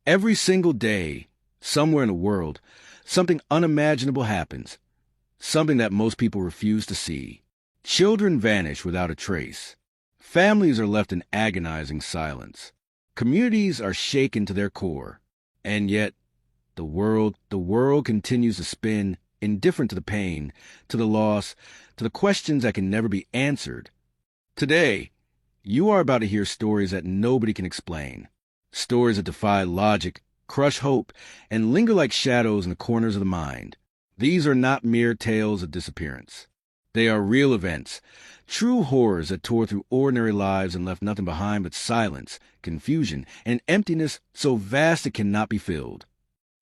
Every single day, somewhere in the world, something unimaginable happens, something that most people refuse to see. Children vanish without a trace. Families are left in agonizing silence. Communities are shaken to their core. And yet, the world continues to spin, indifferent to the pain, to the loss, to the questions that can never be answered. Today, you are about to hear stories that nobody can explain. Stories that defy logic, crush hope, and linger like shadows in the corners of the mind. These are not mere tales of disappearance. They are real events, true horrors that tore through ordinary lives and left nothing behind but silence, confusion, and emptiness so vast it cannot be filled.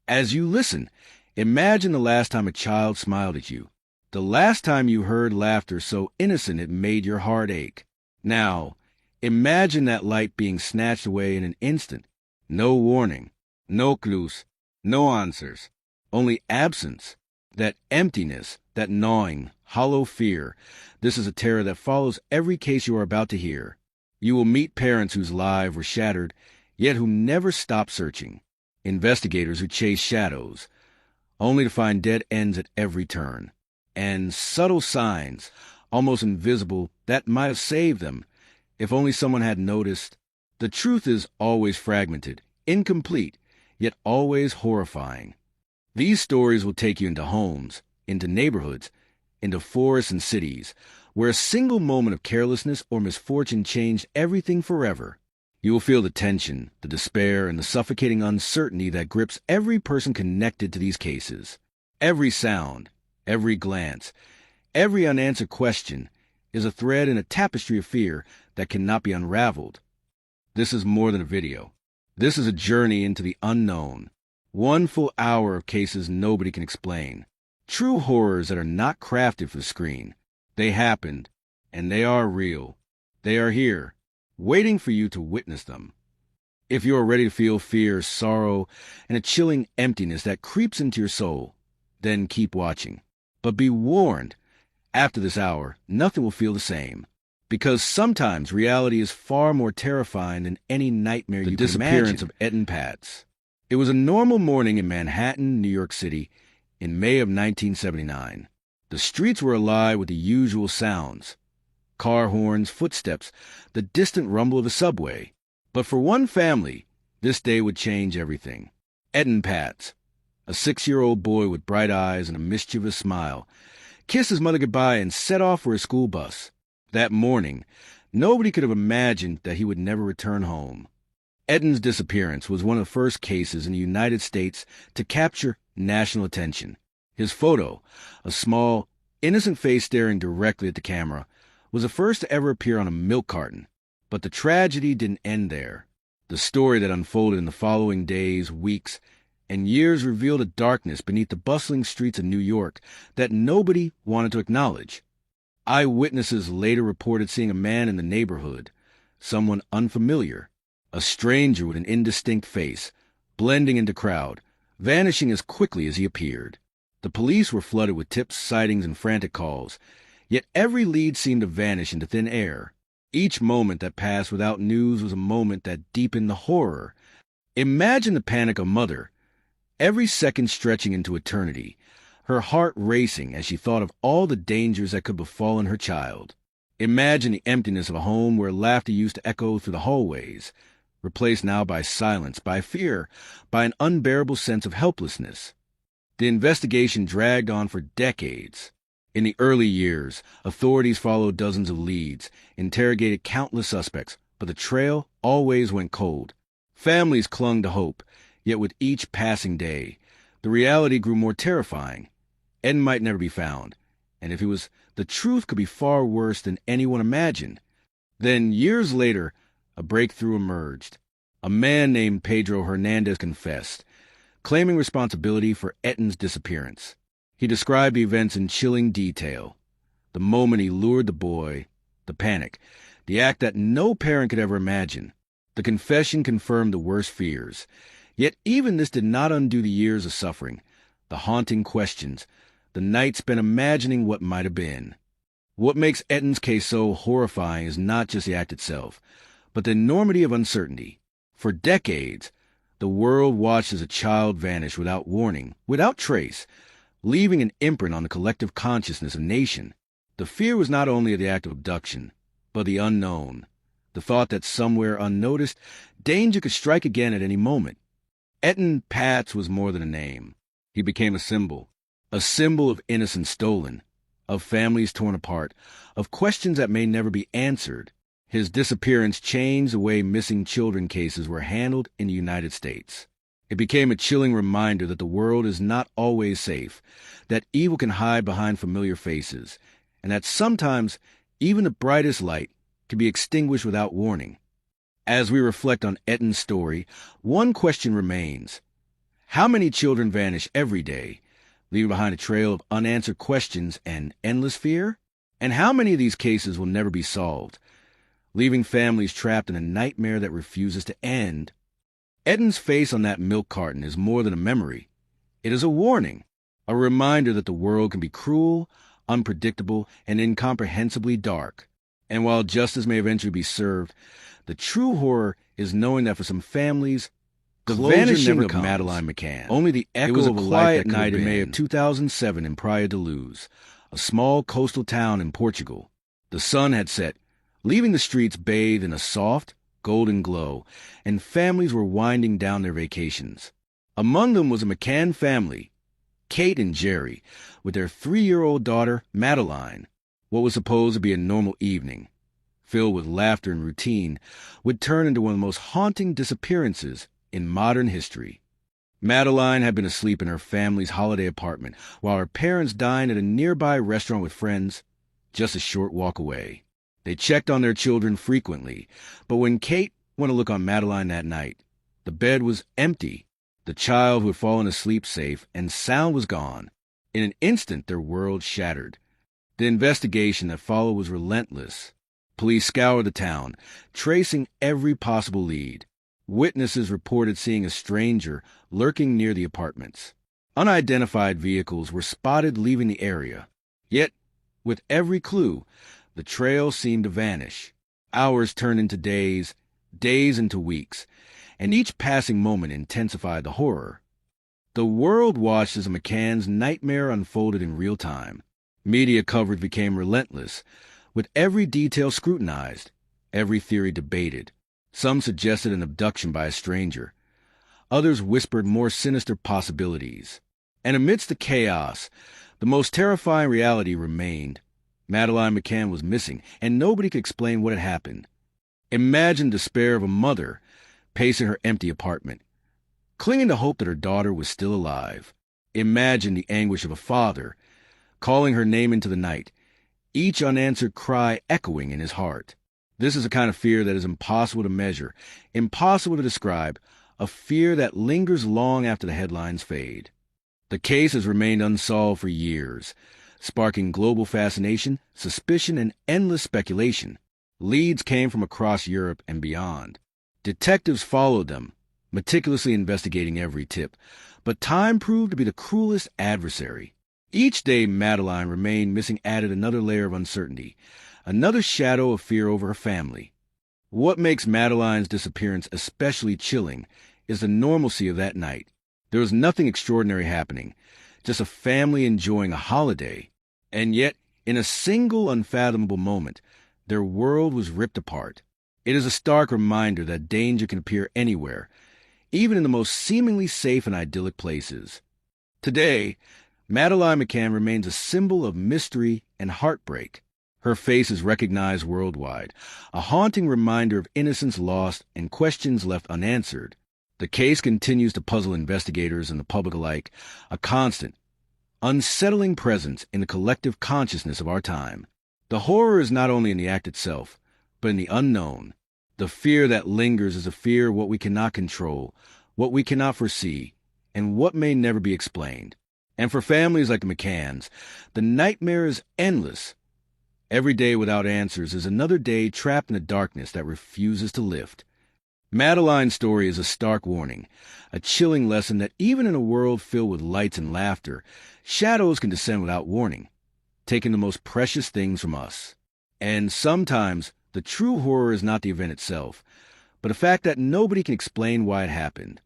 As you listen, imagine the last time a child smiled at you, the last time you heard laughter so innocent it made your heart ache. Now, imagine that light being snatched away in an instant. No warning, no clues, no answers, only absence. That emptiness, that gnawing, hollow fear. This is a terror that follows every case you are about to hear. You will meet parents whose lives were shattered, yet who never stopped searching. Investigators who chase shadows, only to find dead ends at every turn. And subtle signs, almost invisible, that might have saved them, if only someone had noticed. The truth is always fragmented, incomplete, yet always horrifying. These stories will take you into homes, into neighborhoods, into forests and cities, where a single moment of carelessness or misfortune changed everything forever. You will feel the tension, the despair, and the suffocating uncertainty that grips every person connected to these cases. Every sound, every glance, every unanswered question is a thread in a tapestry of fear that cannot be unraveled. This is more than a video. This is a journey into the unknown. One full hour of cases nobody can explain. True horrors that are not crafted for the screen. They happened, and they are real. They are here, waiting for you to witness them. If you are ready to feel fear, sorrow, and a chilling emptiness that creeps into your soul, then keep watching. But be warned, after this hour, nothing will feel the same. Because sometimes reality is far more terrifying than any nightmare you can imagine. The disappearance of Etten Patz. It was a normal morning in Manhattan, New York City, in May of 1979. The streets were alive with the usual sounds. Car horns, footsteps, the distant rumble of a subway. But for one family, this day would change everything. Etten Patz, a 6-year-old boy with bright eyes and a mischievous smile, kissed his mother goodbye and set off for his school bus. That morning, nobody could have imagined that he would never return home. Etten's disappearance was one of the first cases in the United States to capture national attention. His photo, a small, innocent face staring directly at the camera, was the first to ever appear on a milk carton. But the tragedy didn't end there. The story that unfolded in the following days, weeks, and years revealed a darkness beneath the bustling streets of New York that nobody wanted to acknowledge. Eyewitnesses later reported seeing a man in the neighborhood, someone unfamiliar, a stranger with an indistinct face, blending into crowd, vanishing as quickly as he appeared. The police were flooded with tips, sightings, and frantic calls, yet every lead seemed to vanish into thin air. Each moment that passed without news was a moment that deepened the horror. Imagine the panic of a mother, every second stretching into eternity, her heart racing as she thought of all the dangers that could befall her child. Imagine the emptiness of a home where laughter used to echo through the hallways, replaced now by silence, by fear, by an unbearable sense of helplessness. The investigation dragged on for decades. In the early years, authorities followed dozens of leads, interrogated countless suspects, but the trail always went cold. Families clung to hope, yet with each passing day, the reality grew more terrifying. Etten might never be found, and if he was, the truth could be far worse than anyone imagined. Then, years later, a breakthrough emerged. A man named Pedro Hernandez confessed, claiming responsibility for Etten's disappearance. He described the events in chilling detail. The moment he lured the boy, the panic, the act that no parent could ever imagine. The confession confirmed the worst fears. Yet even this did not undo the years of suffering, the haunting questions, the nights spent imagining what might have been. What makes Etten's case so horrifying is not just the act itself, but the enormity of uncertainty. For decades, The world watched as a child vanished without warning, without trace, leaving an imprint on the collective consciousness of the nation. The fear was not only of the act of abduction, but the unknown, the thought that somewhere unnoticed, danger could strike again at any moment. Etan Patz was more than a name. He became a symbol of innocence stolen, of families torn apart, of questions that may never be answered. His disappearance changed the way missing children cases were handled in the United States. It became a chilling reminder that the world is not always safe, that evil can hide behind familiar faces, and that sometimes even the brightest light can be extinguished without warning. As we reflect on Etan's story, one question remains. How many children vanish every day, leaving behind a trail of unanswered questions and endless fear? And how many of these cases will never be solved, leaving families trapped in a nightmare that refuses to end? Etan's face on that milk carton is more than a memory. It is a warning, a reminder that the world can be cruel, unpredictable, and incomprehensibly dark. And while justice may eventually be served, the true horror is knowing that for some families, the vanishing of Madeleine McCann, only the echo of a quiet night in May of 2007 in Praia da Luz, a small coastal town in Portugal. The sun had set, leaving the streets bathed in a soft, golden glow, and families were winding down their vacations. Among them was a McCann family, Kate and Jerry, with their 3-year-old daughter, Madeleine. What was supposed to be a normal evening, filled with laughter and routine, would turn into one of the most haunting disappearances in modern history. Madeleine had been asleep in her family's holiday apartment while her parents dined at a nearby restaurant with friends just a short walk away. They checked on their children frequently, but when Kate went to look on Madeleine that night, the bed was empty. The child who had fallen asleep safe and sound was gone. In an instant, their world shattered. The investigation that followed was relentless. Police scoured the town, tracing every possible lead. Witnesses reported seeing a stranger lurking near the apartments. Unidentified vehicles were spotted leaving the area. Yet, with every clue, the trail seemed to vanish. Hours turned into days, days into weeks, and each passing moment intensified the horror. The world watched as McCann's nightmare unfolded in real time. Media coverage became relentless, with every detail scrutinized, every theory debated. Some suggested an abduction by a stranger. Others whispered more sinister possibilities. And amidst the chaos, the most terrifying reality remained. Madeleine McCann was missing, and nobody could explain what had happened. Imagine the despair of a mother pacing her empty apartment, clinging to hope that her daughter was still alive. Imagine the anguish of a father calling her name into the night, each unanswered cry echoing in his heart. This is a kind of fear that is impossible to measure, impossible to describe, a fear that lingers long after the headlines fade. The case has remained unsolved for years, sparking global fascination, suspicion, and endless speculation. Leads came from across Europe and beyond. Detectives followed them, meticulously investigating every tip, but time proved to be the cruelest adversary. Each day Madeleine remained missing added another layer of uncertainty, another shadow of fear over her family. What makes Madeleine's disappearance especially chilling is the normalcy of that night. There was nothing extraordinary happening, just a family enjoying a holiday. And yet, in a single unfathomable moment, their world was ripped apart. It is a stark reminder that danger can appear anywhere, even in the most seemingly safe and idyllic places. Today, Madeleine McCann remains a symbol of mystery and heartbreak. Her face is recognized worldwide, a haunting reminder of innocence lost and questions left unanswered. The case continues to puzzle investigators and the public alike, a constant, unsettling presence in the collective consciousness of our time. The horror is not only in the act itself, but in the unknown. The fear that lingers is a fear of what we cannot control, what we cannot foresee, and what may never be explained. And for families like the McCanns, the nightmare is endless. Every day without answers is another day trapped in a darkness that refuses to lift. Madeleine's story is a stark warning, a chilling lesson that even in a world filled with lights and laughter, shadows can descend without warning, taking the most precious things from us. And sometimes the true horror is not the event itself, but the fact that nobody can explain why it happened.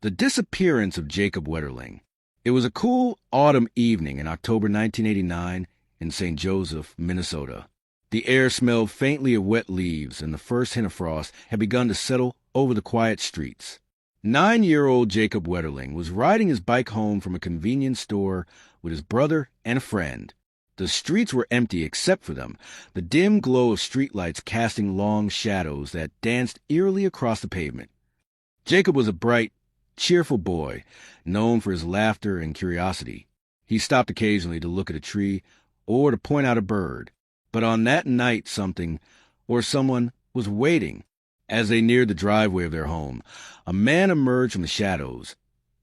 The disappearance of Jacob Wetterling. It was a cool autumn evening in October 1989 in St. Joseph, Minnesota. The air smelled faintly of wet leaves, and the first hint of frost had begun to settle over the quiet streets. 9-year-old Jacob Wetterling was riding his bike home from a convenience store with his brother and a friend. The streets were empty except for them, the dim glow of streetlights casting long shadows that danced eerily across the pavement. Jacob was a bright, cheerful boy, known for his laughter and curiosity. He stopped occasionally to look at a tree or to point out a bird. But on that night something, or someone, was waiting. As they neared the driveway of their home, a man emerged from the shadows,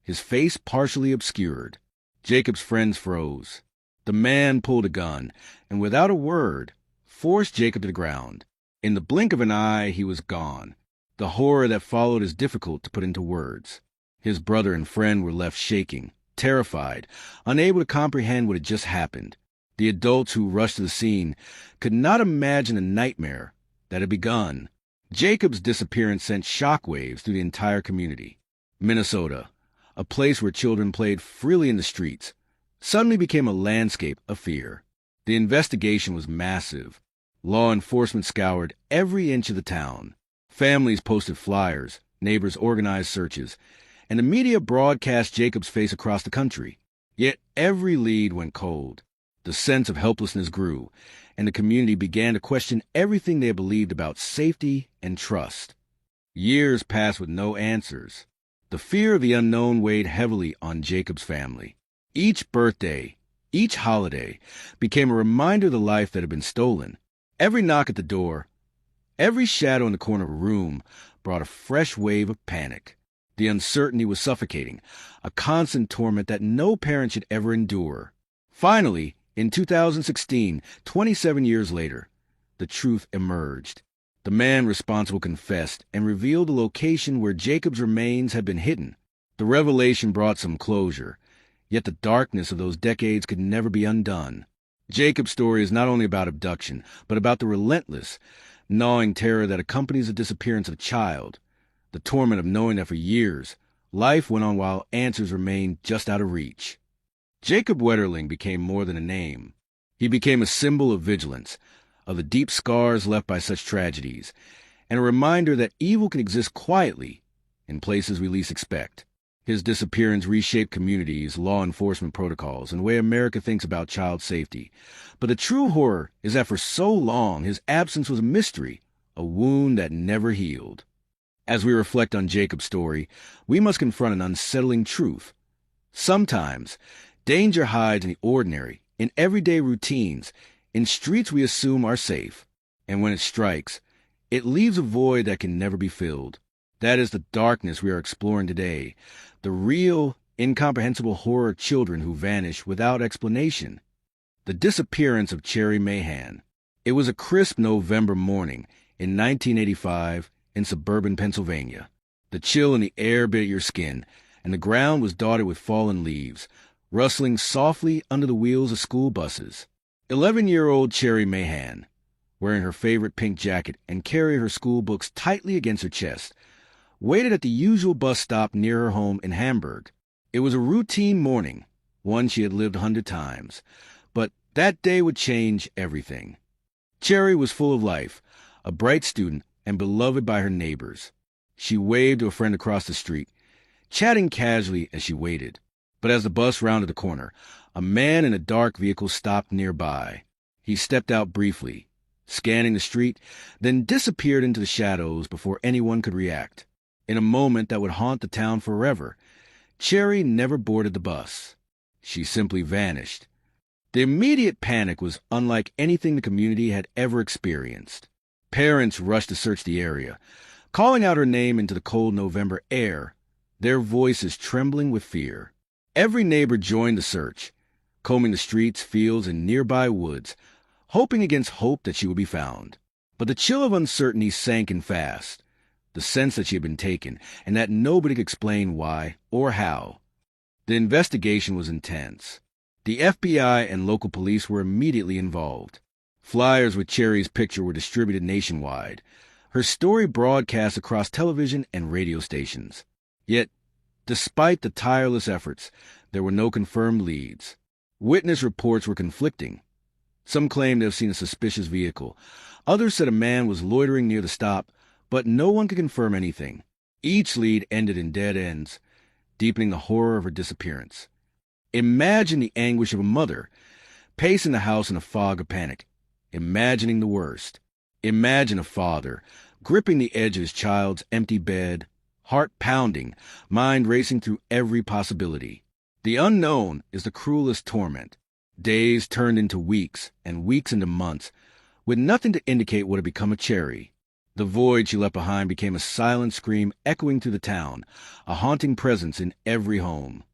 his face partially obscured. Jacob's friends froze. The man pulled a gun, and without a word, forced Jacob to the ground. In the blink of an eye, he was gone. The horror that followed is difficult to put into words. His brother and friend were left shaking, terrified, unable to comprehend what had just happened. The adults who rushed to the scene could not imagine the nightmare that had begun. Jacob's disappearance sent shockwaves through the entire community. Minnesota, a place where children played freely in the streets, suddenly became a landscape of fear. The investigation was massive. Law enforcement scoured every inch of the town. Families posted flyers, neighbors organized searches, and the media broadcast Jacob's face across the country. Yet every lead went cold. The sense of helplessness grew, and the community began to question everything they believed about safety and trust. Years passed with no answers. The fear of the unknown weighed heavily on Jacob's family. Each birthday, each holiday, became a reminder of the life that had been stolen. Every knock at the door, every shadow in the corner of a room brought a fresh wave of panic. The uncertainty was suffocating, a constant torment that no parent should ever endure. Finally, in 2016, 27 years later, the truth emerged. The man responsible confessed and revealed the location where Jacob's remains had been hidden. The revelation brought some closure, yet the darkness of those decades could never be undone. Jacob's story is not only about abduction, but about the relentless, gnawing terror that accompanies the disappearance of a child, the torment of knowing that for years, life went on while answers remained just out of reach. Jacob Wetterling became more than a name. He became a symbol of vigilance, of the deep scars left by such tragedies, and a reminder that evil can exist quietly in places we least expect. His disappearance reshaped communities, law enforcement protocols, and the way America thinks about child safety. But the true horror is that for so long, his absence was a mystery, a wound that never healed. As we reflect on Jacob's story, we must confront an unsettling truth. Sometimes, danger hides in the ordinary, in everyday routines, in streets we assume are safe. And when it strikes, it leaves a void that can never be filled. That is the darkness we are exploring today, the real, incomprehensible horror of children who vanish without explanation. The disappearance of Cherry Mahan. It was a crisp November morning in 1985 in suburban Pennsylvania. The chill in the air bit your skin, and the ground was dotted with fallen leaves, rustling softly under the wheels of school buses. 11-year-old Cherry Mahan, wearing her favorite pink jacket and carrying her school books tightly against her chest, waited at the usual bus stop near her home in Hamburg. It was a routine morning, one she had lived 100 times, but that day would change everything. Cherry was full of life, a bright student and beloved by her neighbors. She waved to a friend across the street, chatting casually as she waited. But as the bus rounded the corner, a man in a dark vehicle stopped nearby. He stepped out briefly, scanning the street, then disappeared into the shadows before anyone could react. In a moment that would haunt the town forever, Cherry never boarded the bus. She simply vanished. The immediate panic was unlike anything the community had ever experienced. Parents rushed to search the area, calling out her name into the cold November air, their voices trembling with fear. Every neighbor joined the search, combing the streets, fields, and nearby woods, hoping against hope that she would be found. But the chill of uncertainty sank in fast, the sense that she had been taken, and that nobody could explain why or how. The investigation was intense. The FBI and local police were immediately involved. Flyers with Cherry's picture were distributed nationwide, her story broadcast across television and radio stations. Yet, Despite the tireless efforts, there were no confirmed leads. Witness reports were conflicting. Some claimed to have seen a suspicious vehicle. Others said a man was loitering near the stop, but no one could confirm anything. Each lead ended in dead ends, deepening the horror of her disappearance. Imagine the anguish of a mother, pacing the house in a fog of panic, imagining the worst. Imagine a father, gripping the edge of his child's empty bed, heart pounding, mind racing through every possibility. The unknown is the cruelest torment. Days turned into weeks, and weeks into months, with nothing to indicate what had become of Cherry. The void she left behind became a silent scream echoing through the town, a haunting presence in every home.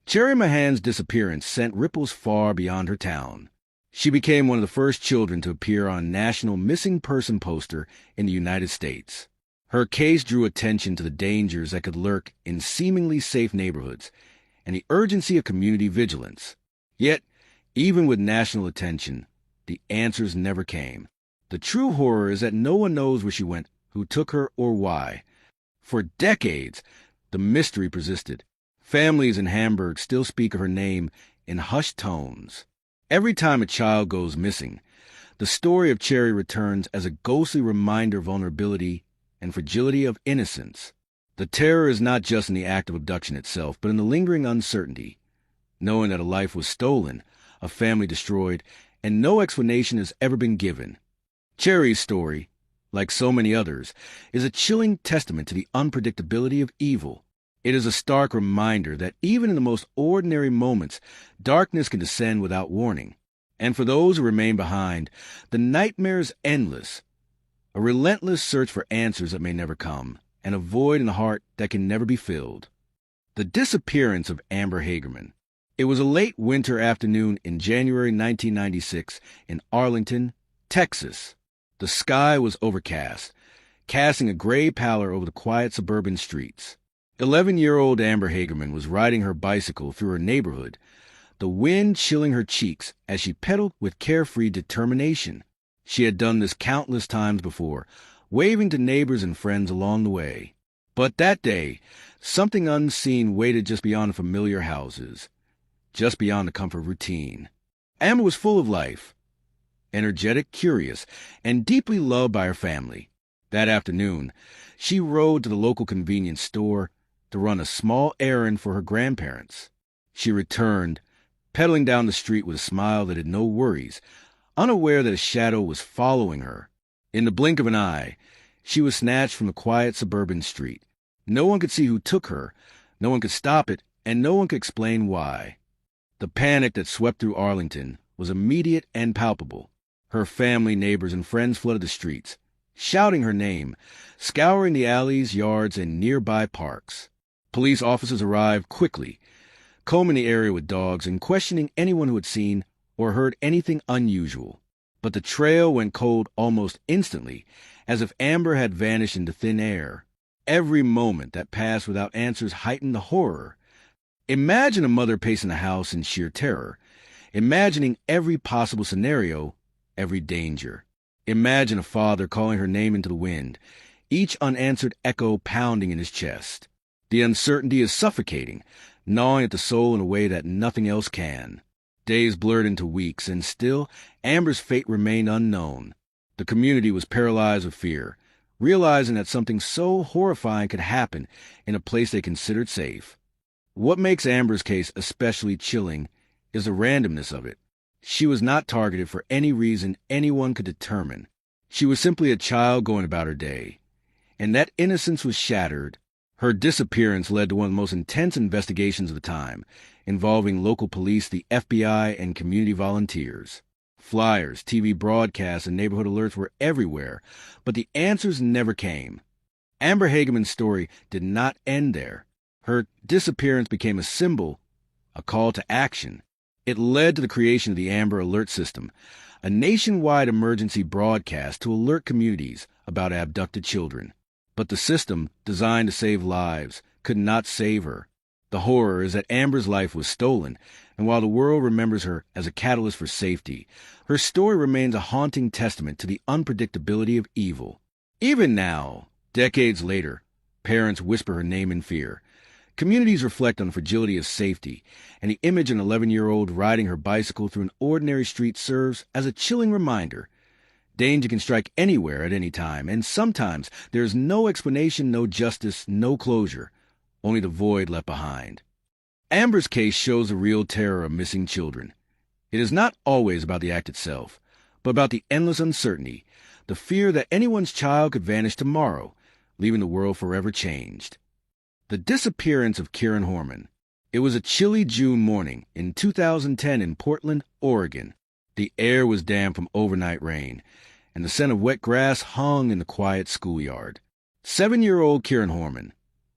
Cherry Mahan's disappearance sent ripples far beyond her town. She became one of the first children to appear on a national missing person poster in the United States. Her case drew attention to the dangers that could lurk in seemingly safe neighborhoods and the urgency of community vigilance. Yet, even with national attention, the answers never came. The true horror is that no one knows where she went, who took her, or why. For decades, the mystery persisted. Families in Hamburg still speak of her name in hushed tones. Every time a child goes missing, the story of Cherry returns as a ghostly reminder of vulnerability and fragility of innocence. The terror is not just in the act of abduction itself, but in the lingering uncertainty, knowing that a life was stolen, a family destroyed, and no explanation has ever been given. Cherry's story, like so many others, is a chilling testament to the unpredictability of evil. It is a stark reminder that even in the most ordinary moments, darkness can descend without warning. And for those who remain behind, the nightmare is endless, a relentless search for answers that may never come, and a void in the heart that can never be filled. The disappearance of Amber Hagerman. It was a late winter afternoon in January 1996 in Arlington, Texas. The sky was overcast, casting a gray pallor over the quiet suburban streets. 11-year-old Amber Hagerman was riding her bicycle through her neighborhood, the wind chilling her cheeks as she pedaled with carefree determination. She had done this countless times before, waving to neighbors and friends along the way. But that day, something unseen waited just beyond familiar houses, just beyond the comfort of routine. Amber was full of life, energetic, curious, and deeply loved by her family. That afternoon, she rode to the local convenience store to run a small errand for her grandparents. She returned, pedaling down the street with a smile that had no worries, unaware that a shadow was following her. In the blink of an eye, she was snatched from the quiet suburban street. No one could see who took her, no one could stop it, and no one could explain why. The panic that swept through Arlington was immediate and palpable. Her family, neighbors, and friends flooded the streets, shouting her name, scouring the alleys, yards, and nearby parks. Police officers arrived quickly, combing the area with dogs and questioning anyone who had seen or heard anything unusual. But the trail went cold almost instantly, as if Amber had vanished into thin air. Every moment that passed without answers heightened the horror. Imagine a mother pacing the house in sheer terror, imagining every possible scenario, every danger. Imagine a father calling her name into the wind, each unanswered echo pounding in his chest. The uncertainty is suffocating, gnawing at the soul in a way that nothing else can. Days blurred into weeks, and still Amber's fate remained unknown. The community was paralyzed with fear, realizing that something so horrifying could happen in a place they considered safe. What makes Amber's case especially chilling is the randomness of it. She was not targeted for any reason anyone could determine. She was simply a child going about her day. And that innocence was shattered. Her disappearance led to one of the most intense investigations of the time, involving local police, the FBI, and community volunteers. Flyers, TV broadcasts, and neighborhood alerts were everywhere, but the answers never came. Amber Hagerman's story did not end there. Her disappearance became a symbol, a call to action. It led to the creation of the Amber Alert System, a nationwide emergency broadcast to alert communities about abducted children. But the system, designed to save lives, could not save her. The horror is that Amber's life was stolen, and while the world remembers her as a catalyst for safety, her story remains a haunting testament to the unpredictability of evil. Even now, decades later, parents whisper her name in fear, Communities reflect on the fragility of safety, and the image of an 11-year-old riding her bicycle through an ordinary street serves as a chilling reminder. Danger can strike anywhere at any time, and sometimes there is no explanation, no justice, no closure, only the void left behind. Amber's case shows the real terror of missing children. It is not always about the act itself, but about the endless uncertainty, the fear that anyone's child could vanish tomorrow, leaving the world forever changed. The disappearance of Kieran Horman. It was a chilly June morning in 2010 in Portland, Oregon. The air was damp from overnight rain, and the scent of wet grass hung in the quiet schoolyard. 7-year-old Kieran Horman,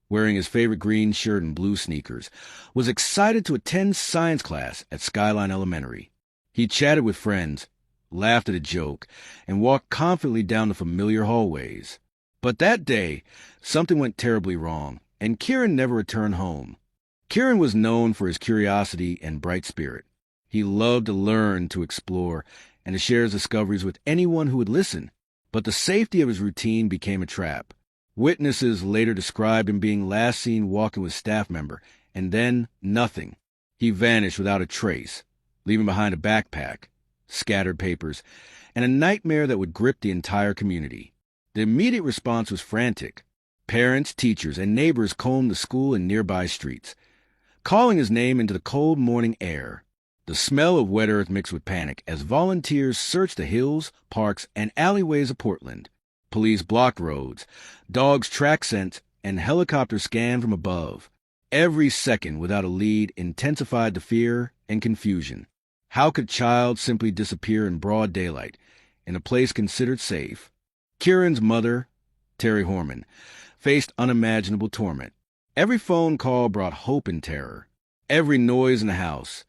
wearing his favorite green shirt and blue sneakers, was excited to attend science class at Skyline Elementary. He chatted with friends, laughed at a joke, and walked confidently down the familiar hallways. But that day, something went terribly wrong, and Kieran never returned home. Kieran was known for his curiosity and bright spirit. He loved to learn, to explore, and to share his discoveries with anyone who would listen. But the safety of his routine became a trap. Witnesses later described him being last seen walking with a staff member, and then nothing. He vanished without a trace, leaving behind a backpack, scattered papers, and a nightmare that would grip the entire community. The immediate response was frantic. Parents, teachers, and neighbors combed the school and nearby streets, calling his name into the cold morning air. The smell of wet earth mixed with panic as volunteers searched the hills, parks, and alleyways of Portland. Police blocked roads, dogs tracked scents, and helicopters scanned from above. Every second without a lead intensified the fear and confusion. How could a child simply disappear in broad daylight, in a place considered safe? Kieran's mother, Terry Horman, faced unimaginable torment. Every phone call brought hope and terror. Every noise in the house,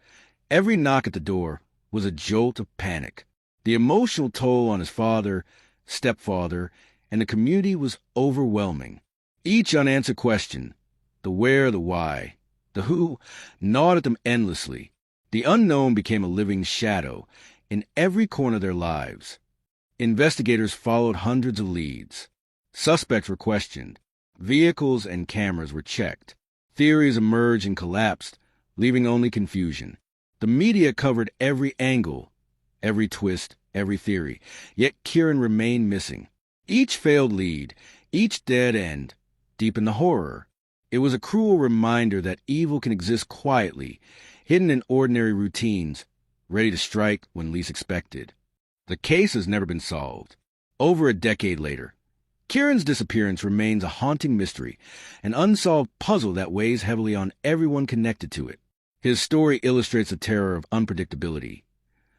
every knock at the door was a jolt of panic. The emotional toll on his father, stepfather, and the community was overwhelming. Each unanswered question, the where, the why, the who, gnawed at them endlessly. The unknown became a living shadow in every corner of their lives. Investigators followed hundreds of leads. Suspects were questioned. Vehicles and cameras were checked. Theories emerged and collapsed, leaving only confusion. The media covered every angle, every twist, every theory, yet Kieran remained missing. Each failed lead, each dead end, deepened the horror. It was a cruel reminder that evil can exist quietly, hidden in ordinary routines, ready to strike when least expected. The case has never been solved. Over a decade later, Kieran's disappearance remains a haunting mystery, an unsolved puzzle that weighs heavily on everyone connected to it. His story illustrates the terror of unpredictability,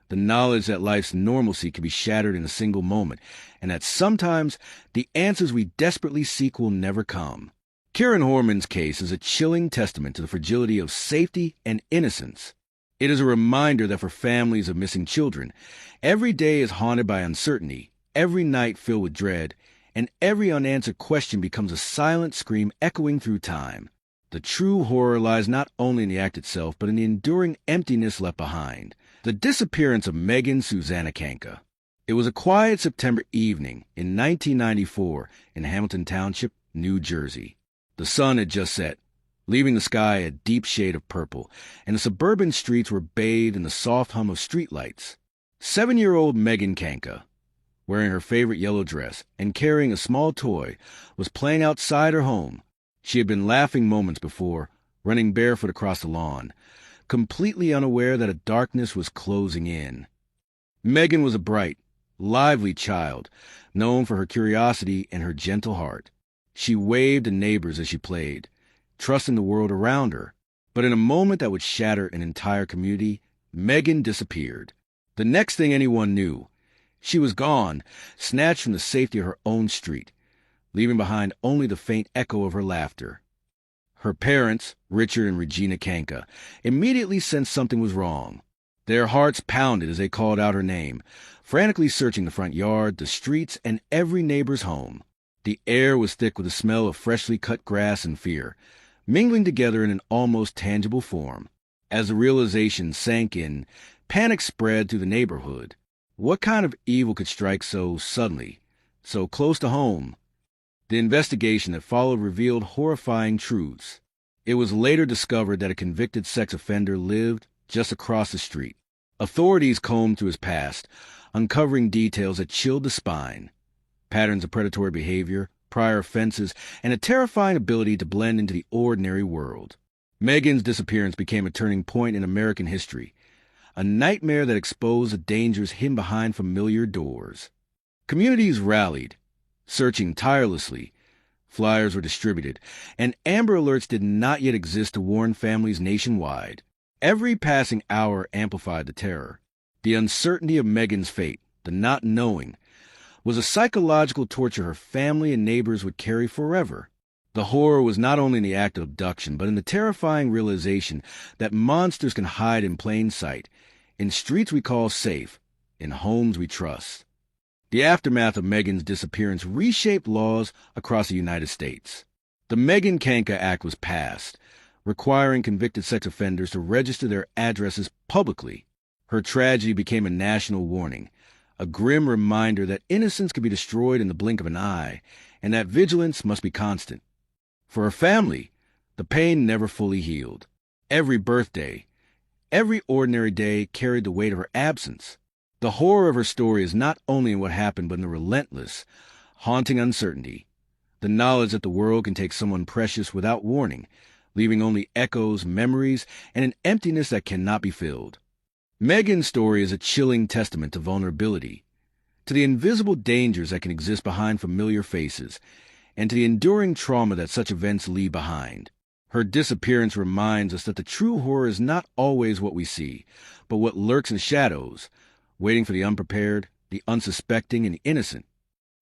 the knowledge that life's normalcy can be shattered in a single moment, and that sometimes the answers we desperately seek will never come. Kieran Horman's case is a chilling testament to the fragility of safety and innocence. It is a reminder that for families of missing children, every day is haunted by uncertainty, every night filled with dread, and every unanswered question becomes a silent scream echoing through time. The true horror lies not only in the act itself, but in the enduring emptiness left behind. The disappearance of Megan Susanna Kanka. It was a quiet September evening in 1994 in Hamilton Township, New Jersey. The sun had just set, leaving the sky a deep shade of purple, and the suburban streets were bathed in the soft hum of streetlights. 7-year-old Megan Kanka, wearing her favorite yellow dress and carrying a small toy, was playing outside her home. She had been laughing moments before, running barefoot across the lawn, completely unaware that a darkness was closing in. Megan was a bright, lively child, known for her curiosity and her gentle heart. She waved to neighbors as she played, trusting the world around her. But in a moment that would shatter an entire community, Megan disappeared. The next thing anyone knew, she was gone, snatched from the safety of her own street, leaving behind only the faint echo of her laughter. Her parents, Richard and Regina Kanka, immediately sensed something was wrong. Their hearts pounded as they called out her name, frantically searching the front yard, the streets, and every neighbor's home. The air was thick with the smell of freshly cut grass and fear, mingling together in an almost tangible form. As the realization sank in, panic spread through the neighborhood. What kind of evil could strike so suddenly, so close to home? The investigation that followed revealed horrifying truths. It was later discovered that a convicted sex offender lived just across the street. Authorities combed through his past, uncovering details that chilled the spine: patterns of predatory behavior, prior offenses, and a terrifying ability to blend into the ordinary world. Megan's disappearance became a turning point in American history, a nightmare that exposed the dangers hidden behind familiar doors. Communities rallied, searching tirelessly. Flyers were distributed, and Amber Alerts did not yet exist to warn families nationwide. Every passing hour amplified the terror. The uncertainty of Megan's fate, the not knowing, was a psychological torture her family and neighbors would carry forever. The horror was not only in the act of abduction, but in the terrifying realization that monsters can hide in plain sight, in streets we call safe, in homes we trust. The aftermath of Megan's disappearance reshaped laws across the United States. The Megan Kanka Act was passed, requiring convicted sex offenders to register their addresses publicly. Her tragedy became a national warning, a grim reminder that innocence could be destroyed in the blink of an eye, and that vigilance must be constant. For her family, the pain never fully healed. Every birthday, every ordinary day carried the weight of her absence. The horror of her story is not only in what happened, but in the relentless, haunting uncertainty, the knowledge that the world can take someone precious without warning, leaving only echoes, memories, and an emptiness that cannot be filled. Megan's story is a chilling testament to vulnerability, to the invisible dangers that can exist behind familiar faces, and to the enduring trauma that such events leave behind. Her disappearance reminds us that the true horror is not always what we see, but what lurks in shadows, waiting for the unprepared, the unsuspecting, and the innocent.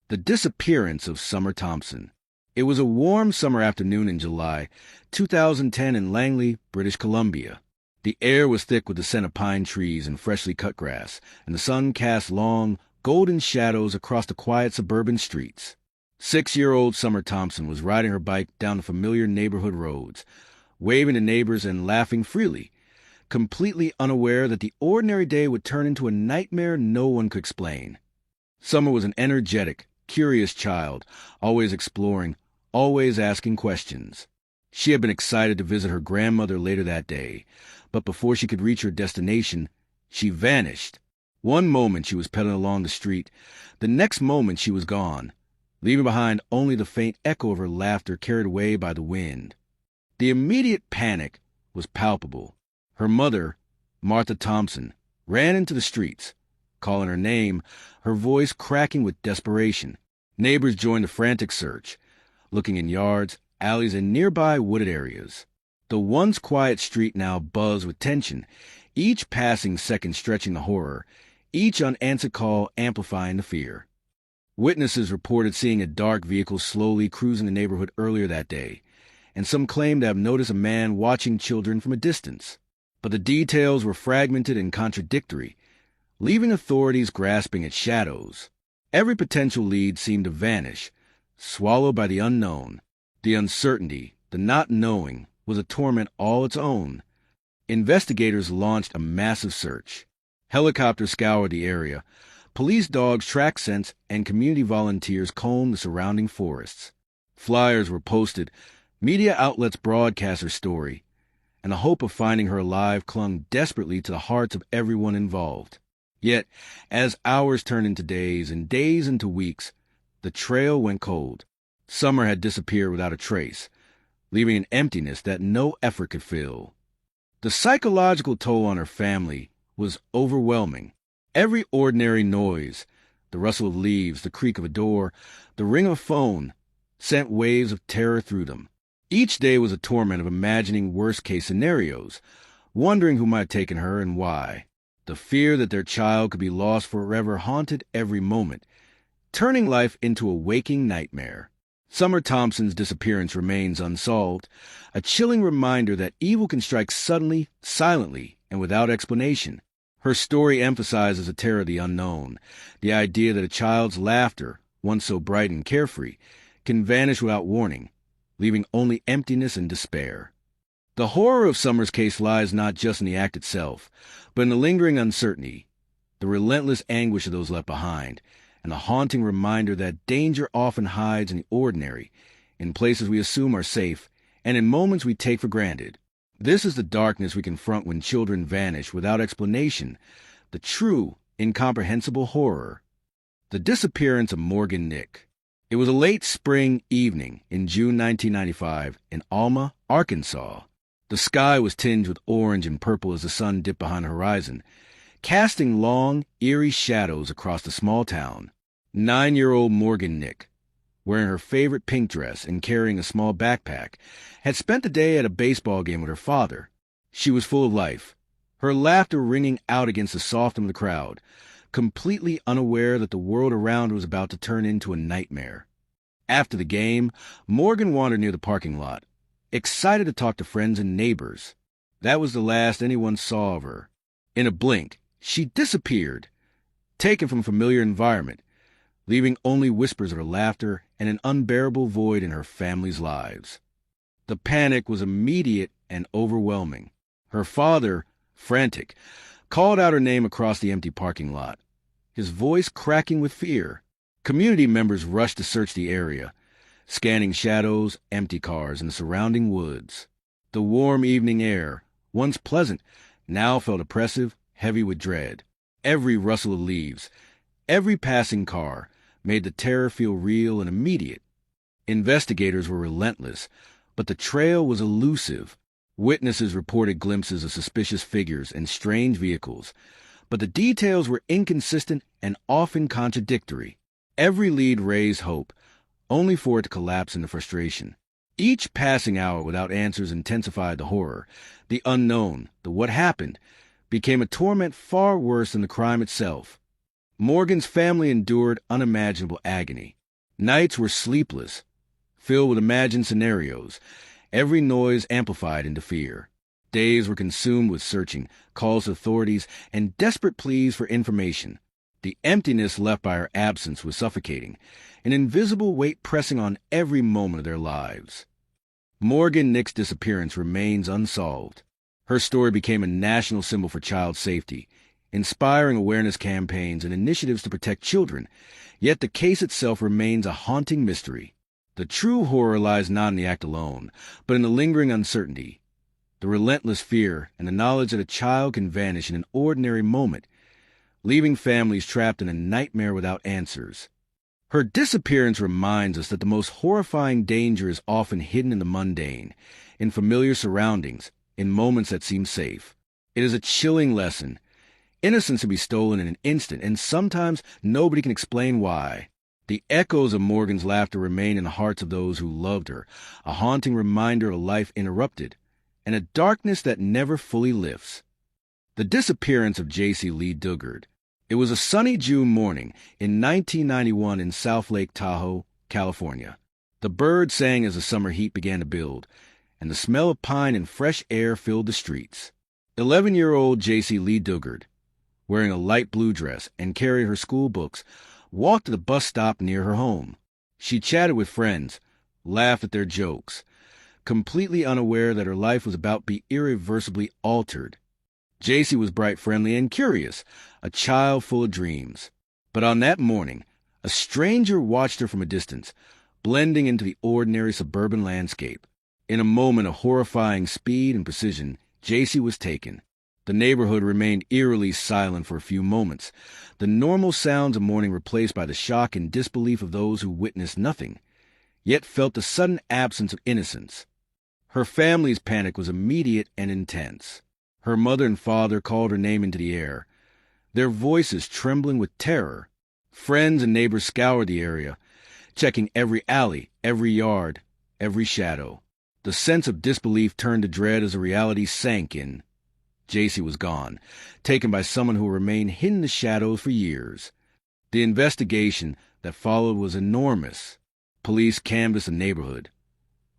The disappearance of Summer Thompson. It was a warm summer afternoon in July 2010 in Langley, British Columbia. The air was thick with the scent of pine trees and freshly cut grass, and the sun cast long, golden shadows across the quiet suburban streets. 6-year-old Summer Thompson was riding her bike down the familiar neighborhood roads, waving to neighbors and laughing freely, completely unaware that the ordinary day would turn into a nightmare no one could explain. Summer was an energetic, curious child, always exploring, always asking questions. She had been excited to visit her grandmother later that day, but before she could reach her destination, she vanished. One moment she was pedaling along the street, the next moment she was gone, leaving behind only the faint echo of her laughter carried away by the wind. The immediate panic was palpable. Her mother, Martha Thompson, ran into the streets, calling her name, her voice cracking with desperation. Neighbors joined the frantic search, looking in yards, alleys, and nearby wooded areas. The once quiet street now buzzed with tension, each passing second stretching the horror, each unanswered call amplifying the fear. Witnesses reported seeing a dark vehicle slowly cruising the neighborhood earlier that day, and some claimed to have noticed a man watching children from a distance. But the details were fragmented and contradictory, leaving authorities grasping at shadows. Every potential lead seemed to vanish, swallowed by the unknown. The uncertainty, the not knowing, was a torment all its own. Investigators launched a massive search. Helicopters scoured the area. Police dogs tracked scents, and community volunteers combed the surrounding forests. Flyers were posted. Media outlets broadcast her story, and the hope of finding her alive clung desperately to the hearts of everyone involved. Yet, as hours turned into days and days into weeks, the trail went cold. Summer had disappeared without a trace, leaving an emptiness that no effort could fill. The psychological toll on her family was overwhelming. Every ordinary noise, the rustle of leaves, the creak of a door, the ring of a phone, sent waves of terror through them. Each day was a torment of imagining worst-case scenarios, wondering who might have taken her and why. The fear that their child could be lost forever haunted every moment, turning life into a waking nightmare. Summer Thompson's disappearance remains unsolved, a chilling reminder that evil can strike suddenly, silently, and without explanation. Her story emphasizes the terror of the unknown, the idea that a child's laughter, once so bright and carefree, can vanish without warning, leaving only emptiness and despair. The horror of Summer's case lies not just in the act itself, but in the lingering uncertainty, the relentless anguish of those left behind, and the haunting reminder that danger often hides in the ordinary, in places we assume are safe, and in moments we take for granted. This is the darkness we confront when children vanish without explanation, the true, incomprehensible horror. The disappearance of Morgan Nick. It was a late spring evening in June 1995 in Alma, Arkansas. The sky was tinged with orange and purple as the sun dipped behind the horizon, casting long, eerie shadows across the small town. 9-year-old Morgan Nick, wearing her favorite pink dress and carrying a small backpack, had spent the day at a baseball game with her father. She was full of life, her laughter ringing out against the soft hum of the crowd, completely unaware that the world around her was about to turn into a nightmare. After the game, Morgan wandered near the parking lot, excited to talk to friends and neighbors. That was the last anyone saw of her. In a blink, she disappeared, taken from a familiar environment, leaving only whispers of her laughter and an unbearable void in her family's lives. The panic was immediate and overwhelming. Her father, frantic, called out her name across the empty parking lot, his voice cracking with fear. Community members rushed to search the area, scanning shadows, empty cars, and the surrounding woods. The warm evening air, once pleasant, now felt oppressive, heavy with dread. Every rustle of leaves, every passing car, made the terror feel real and immediate. Investigators were relentless, but the trail was elusive. Witnesses reported glimpses of suspicious figures and strange vehicles, but the details were inconsistent and often contradictory. Every lead raised hope, only for it to collapse into frustration. Each passing hour without answers intensified the horror. The unknown, the what happened, became a torment far worse than the crime itself. Morgan's family endured unimaginable agony. Nights were sleepless, filled with imagined scenarios, every noise amplified into fear. Days were consumed with searching, calls to authorities, and desperate pleas for information. The emptiness left by her absence was suffocating, an invisible weight pressing on every moment of their lives. Morgan Nick's disappearance remains unsolved. Her story became a national symbol for child safety, inspiring awareness campaigns and initiatives to protect children, yet the case itself remains a haunting mystery. The true horror lies not in the act alone, but in the lingering uncertainty, the relentless fear, and the knowledge that a child can vanish in an ordinary moment, leaving families trapped in a nightmare without answers. Her disappearance reminds us that the most horrifying danger is often hidden in the mundane, in familiar surroundings, in moments that seem safe. It is a chilling lesson. Innocence can be stolen in an instant, and sometimes nobody can explain why. The echoes of Morgan's laughter remain in the hearts of those who loved her, a haunting reminder of a life interrupted, and a darkness that never fully lifts. The disappearance of J.C. Lee Dugard. It was a sunny June morning in 1991 in South Lake Tahoe, California. The birds sang as the summer heat began to build, and the smell of pine and fresh air filled the streets. 11-year-old J.C. Lee Dugard, wearing a light blue dress and carrying her school books, walked to the bus stop near her home. She chatted with friends, laughed at their jokes, completely unaware that her life was about to be irreversibly altered. J.C. was bright, friendly, and curious, a child full of dreams. But on that morning, a stranger watched her from a distance, blending into the ordinary suburban landscape. In a moment of horrifying speed and precision, J.C. was taken. The neighborhood remained eerily silent for a few moments, the normal sounds of morning replaced by the shock and disbelief of those who witnessed nothing, yet felt the sudden absence of innocence. Her family's panic was immediate and intense. Her mother and father called her name into the air, their voices trembling with terror. Friends and neighbors scoured the area, checking every alley, every yard, every shadow. The sense of disbelief turned to dread as the reality sank in. J.C. was gone, taken by someone who remained hidden in the shadows for years. The investigation that followed was enormous. Police canvassed the neighborhood,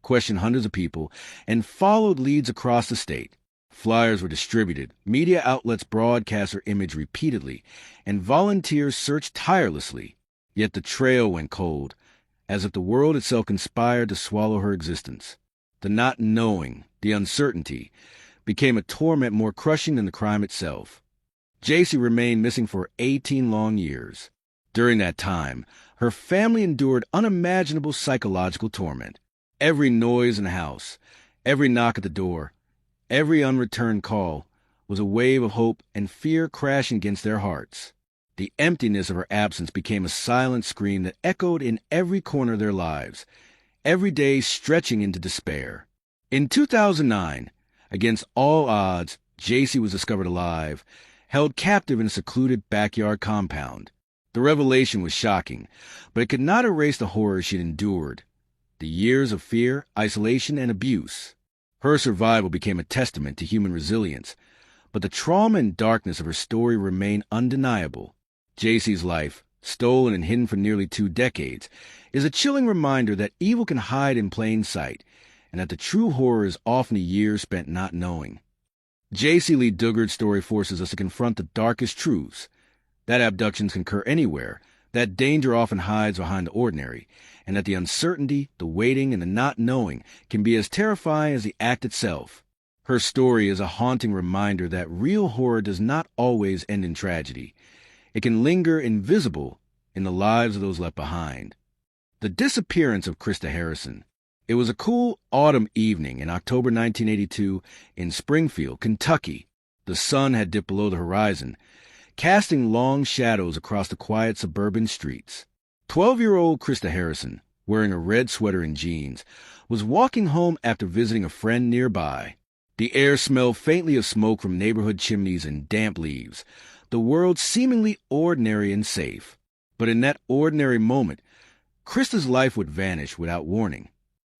questioned hundreds of people, and followed leads across the state. Flyers were distributed, media outlets broadcast her image repeatedly, and volunteers searched tirelessly. Yet the trail went cold, as if the world itself conspired to swallow her existence. The not knowing, the uncertainty, became a torment more crushing than the crime itself. J.C. remained missing for 18 long years. During that time, her family endured unimaginable psychological torment. Every noise in the house, every knock at the door, every unreturned call was a wave of hope and fear crashing against their hearts. The emptiness of her absence became a silent scream that echoed in every corner of their lives, every day stretching into despair. In 2009, against all odds, JC was discovered alive, held captive in a secluded backyard compound. The revelation was shocking, but it could not erase the horror she'd endured. The years of fear, isolation, and abuse. Her survival became a testament to human resilience, but the trauma and darkness of her story remain undeniable. JC's life, stolen and hidden for nearly 2 decades, is a chilling reminder that evil can hide in plain sight, and that the true horror is often the years spent not knowing. J.C. Lee Dugard's story forces us to confront the darkest truths, that abductions can occur anywhere, that danger often hides behind the ordinary, and that the uncertainty, the waiting, and the not knowing can be as terrifying as the act itself. Her story is a haunting reminder that real horror does not always end in tragedy. It can linger invisible in the lives of those left behind. The disappearance of Krista Harrison. It was a cool autumn evening in October 1982 in Springfield, Kentucky. The sun had dipped below the horizon, casting long shadows across the quiet suburban streets. 12-year-old Krista Harrison, wearing a red sweater and jeans, was walking home after visiting a friend nearby. The air smelled faintly of smoke from neighborhood chimneys and damp leaves, the world seemingly ordinary and safe. But in that ordinary moment, Krista's life would vanish without warning.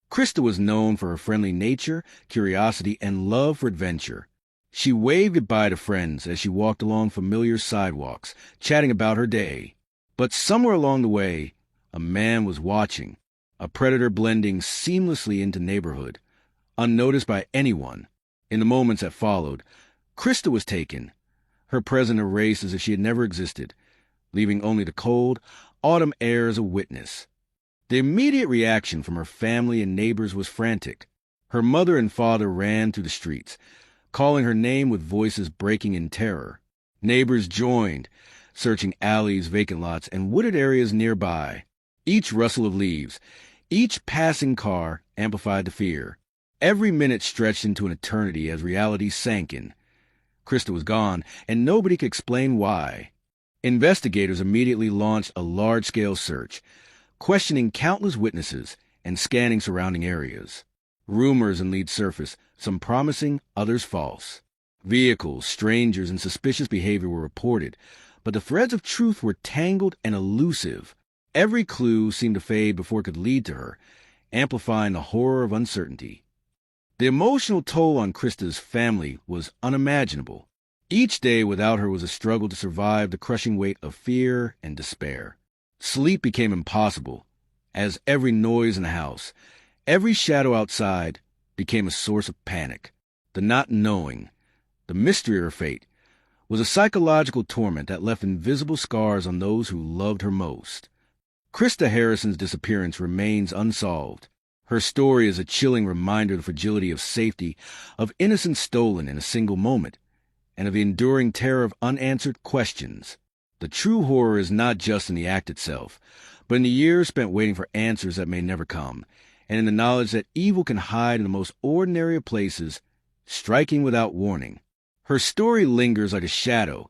Krista was known for her friendly nature, curiosity, and love for adventure. She waved goodbye to friends as she walked along familiar sidewalks, chatting about her day. But somewhere along the way, a man was watching, a predator blending seamlessly into neighborhood, unnoticed by anyone. In the moments that followed, Krista was taken, her present erased as if she had never existed, leaving only the cold, autumn air as a witness. The immediate reaction from her family and neighbors was frantic. Her mother and father ran through the streets, calling her name with voices breaking in terror. Neighbors joined, searching alleys, vacant lots, and wooded areas nearby. Each rustle of leaves, each passing car amplified the fear. Every minute stretched into an eternity as reality sank in. Krista was gone, and nobody could explain why. Investigators immediately launched a large-scale search, questioning countless witnesses and scanning surrounding areas. Rumors and leads surfaced, some promising, others false. Vehicles, strangers, and suspicious behavior were reported, but the threads of truth were tangled and elusive. Every clue seemed to fade before it could lead to her, amplifying the horror of uncertainty. The emotional toll on Krista's family was unimaginable. Each day without her was a struggle to survive the crushing weight of fear and despair. Sleep became impossible, as every noise in the house, every shadow outside, became a source of panic. The not knowing, the mystery of her fate, was a psychological torment that left invisible scars on those who loved her most. Krista Harrison's disappearance remains unsolved. Her story is a chilling reminder of the fragility of safety, of innocence stolen in a single moment, and of the enduring terror of unanswered questions. The true horror is not just in the act itself, but in the years spent waiting for answers that may never come, and in the knowledge that evil can hide in the most ordinary of places, striking without warning. Her story lingers like a shadow,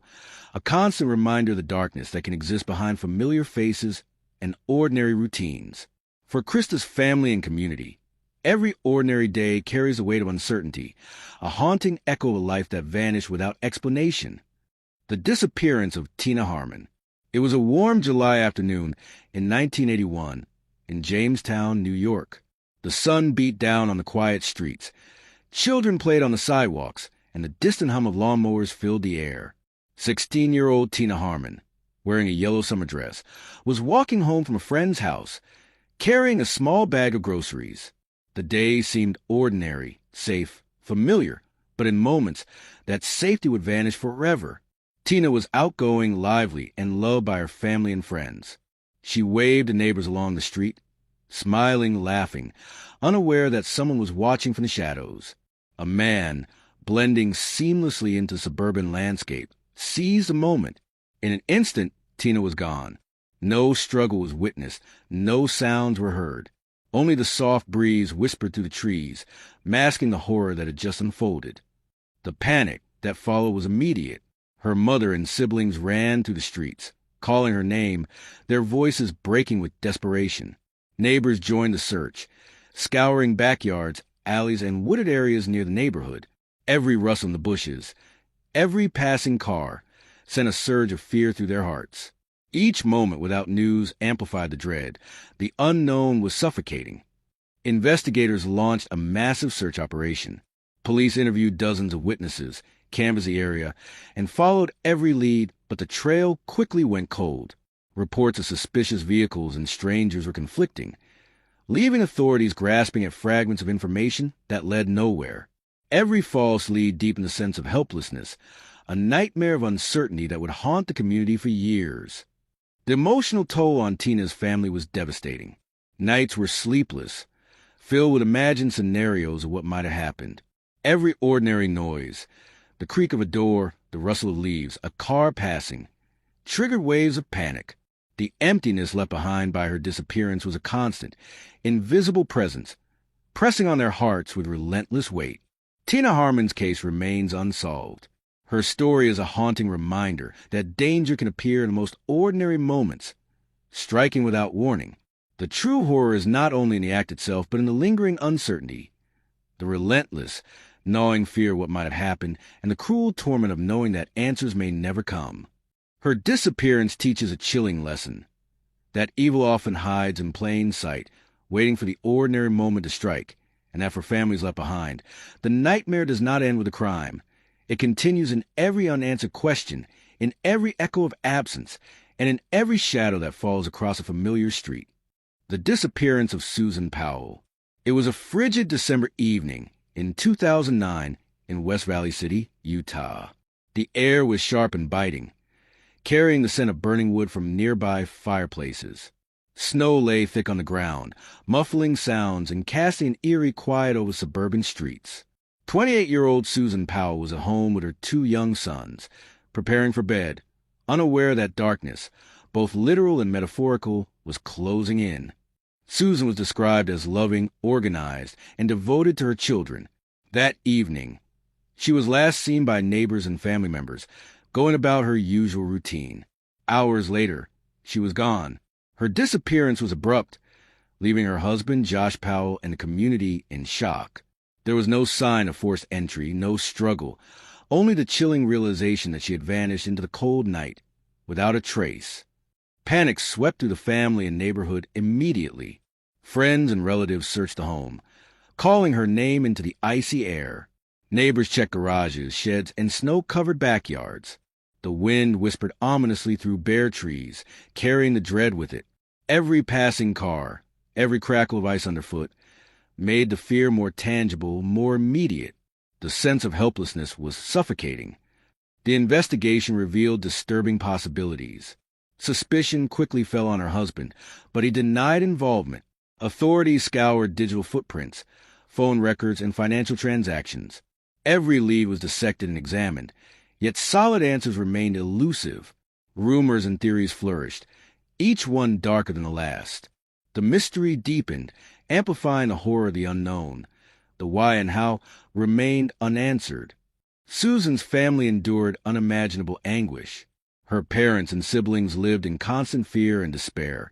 a constant reminder of the darkness that can exist behind familiar faces and ordinary routines. For Krista's family and community, every ordinary day carries the weight of uncertainty, a haunting echo of a life that vanished without explanation. The disappearance of Tina Harmon. It was a warm July afternoon in 1981 in Jamestown, New York. The sun beat down on the quiet streets. Children played on the sidewalks, and the distant hum of lawnmowers filled the air. 16-year-old Tina Harmon, wearing a yellow summer dress, was walking home from a friend's house, carrying a small bag of groceries. The day seemed ordinary, safe, familiar, but in moments, that safety would vanish forever. Tina was outgoing, lively, and loved by her family and friends. She waved to neighbors along the street, smiling, laughing, unaware that someone was watching from the shadows. A man, blending seamlessly into the suburban landscape, seized the moment. In an instant, Tina was gone. No struggle was witnessed, no sounds were heard. Only the soft breeze whispered through the trees, masking the horror that had just unfolded. The panic that followed was immediate. Her mother and siblings ran through the streets, calling her name, their voices breaking with desperation. Neighbors joined the search, scouring backyards, alleys, and wooded areas near the neighborhood. Every rustle in the bushes, every passing car, sent a surge of fear through their hearts. Each moment without news amplified the dread. The unknown was suffocating. Investigators launched a massive search operation. Police interviewed dozens of witnesses, canvassed the area, and followed every lead, but the trail quickly went cold. Reports of suspicious vehicles and strangers were conflicting, leaving authorities grasping at fragments of information that led nowhere. Every false lead deepened the sense of helplessness, a nightmare of uncertainty that would haunt the community for years. The emotional toll on Tina's family was devastating. Nights were sleepless, filled with imagined scenarios of what might have happened. Every ordinary noise, the creak of a door, the rustle of leaves, a car passing, triggered waves of panic. The emptiness left behind by her disappearance was a constant, invisible presence, pressing on their hearts with relentless weight. Tina Harmon's case remains unsolved. Her story is a haunting reminder that danger can appear in the most ordinary moments, striking without warning. The true horror is not only in the act itself, but in the lingering uncertainty, the relentless, gnawing fear of what might have happened, and the cruel torment of knowing that answers may never come. Her disappearance teaches a chilling lesson, that evil often hides in plain sight, waiting for the ordinary moment to strike, and that for families left behind, the nightmare does not end with a crime. It continues in every unanswered question, in every echo of absence, and in every shadow that falls across a familiar street. The disappearance of Susan Powell. It was a frigid December evening in 2009 in West Valley City, Utah. The air was sharp and biting, carrying the scent of burning wood from nearby fireplaces. Snow lay thick on the ground, muffling sounds and casting an eerie quiet over suburban streets. 28-year-old Susan Powell was at home with her two young sons, preparing for bed, unaware that darkness, both literal and metaphorical, was closing in. Susan was described as loving, organized, and devoted to her children. That evening, she was last seen by neighbors and family members, going about her usual routine. Hours later, she was gone. Her disappearance was abrupt, leaving her husband, Josh Powell, and the community in shock. There was no sign of forced entry, no struggle, only the chilling realization that she had vanished into the cold night, without a trace. Panic swept through the family and neighborhood immediately. Friends and relatives searched the home, calling her name into the icy air. Neighbors checked garages, sheds, and snow-covered backyards. The wind whispered ominously through bare trees, carrying the dread with it. Every passing car, every crackle of ice underfoot, made the fear more tangible, more immediate. The sense of helplessness was suffocating. The investigation revealed disturbing possibilities. Suspicion quickly fell on her husband, but he denied involvement. Authorities scoured digital footprints, phone records, and financial transactions. Every lead was dissected and examined, yet solid answers remained elusive. Rumors and theories flourished, each one darker than the last. The mystery deepened, amplifying the horror of the unknown. The why and how remained unanswered. Susan's family endured unimaginable anguish. Her parents and siblings lived in constant fear and despair,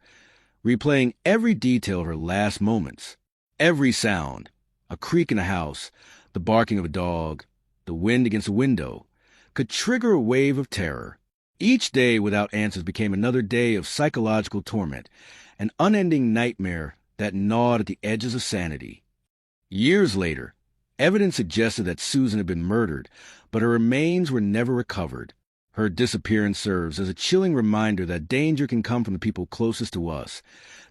replaying every detail of her last moments. Every sound, a creak in a house, the barking of a dog, the wind against a window, could trigger a wave of terror. Each day without answers became another day of psychological torment, an unending nightmare that gnawed at the edges of sanity. Years later, evidence suggested that Susan had been murdered, but her remains were never recovered. Her disappearance serves as a chilling reminder that danger can come from the people closest to us,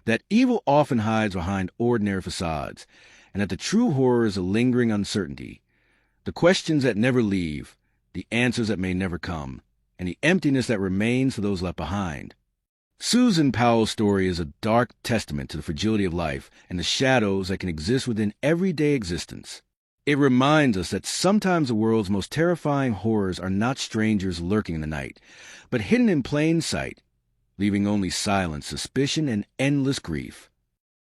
that evil often hides behind ordinary facades, and that the true horror is a lingering uncertainty, the questions that never leave, the answers that may never come, and the emptiness that remains for those left behind. Susan Powell's story is a dark testament to the fragility of life and the shadows that can exist within everyday existence. It reminds us that sometimes the world's most terrifying horrors are not strangers lurking in the night, but hidden in plain sight, leaving only silence, suspicion, and endless grief.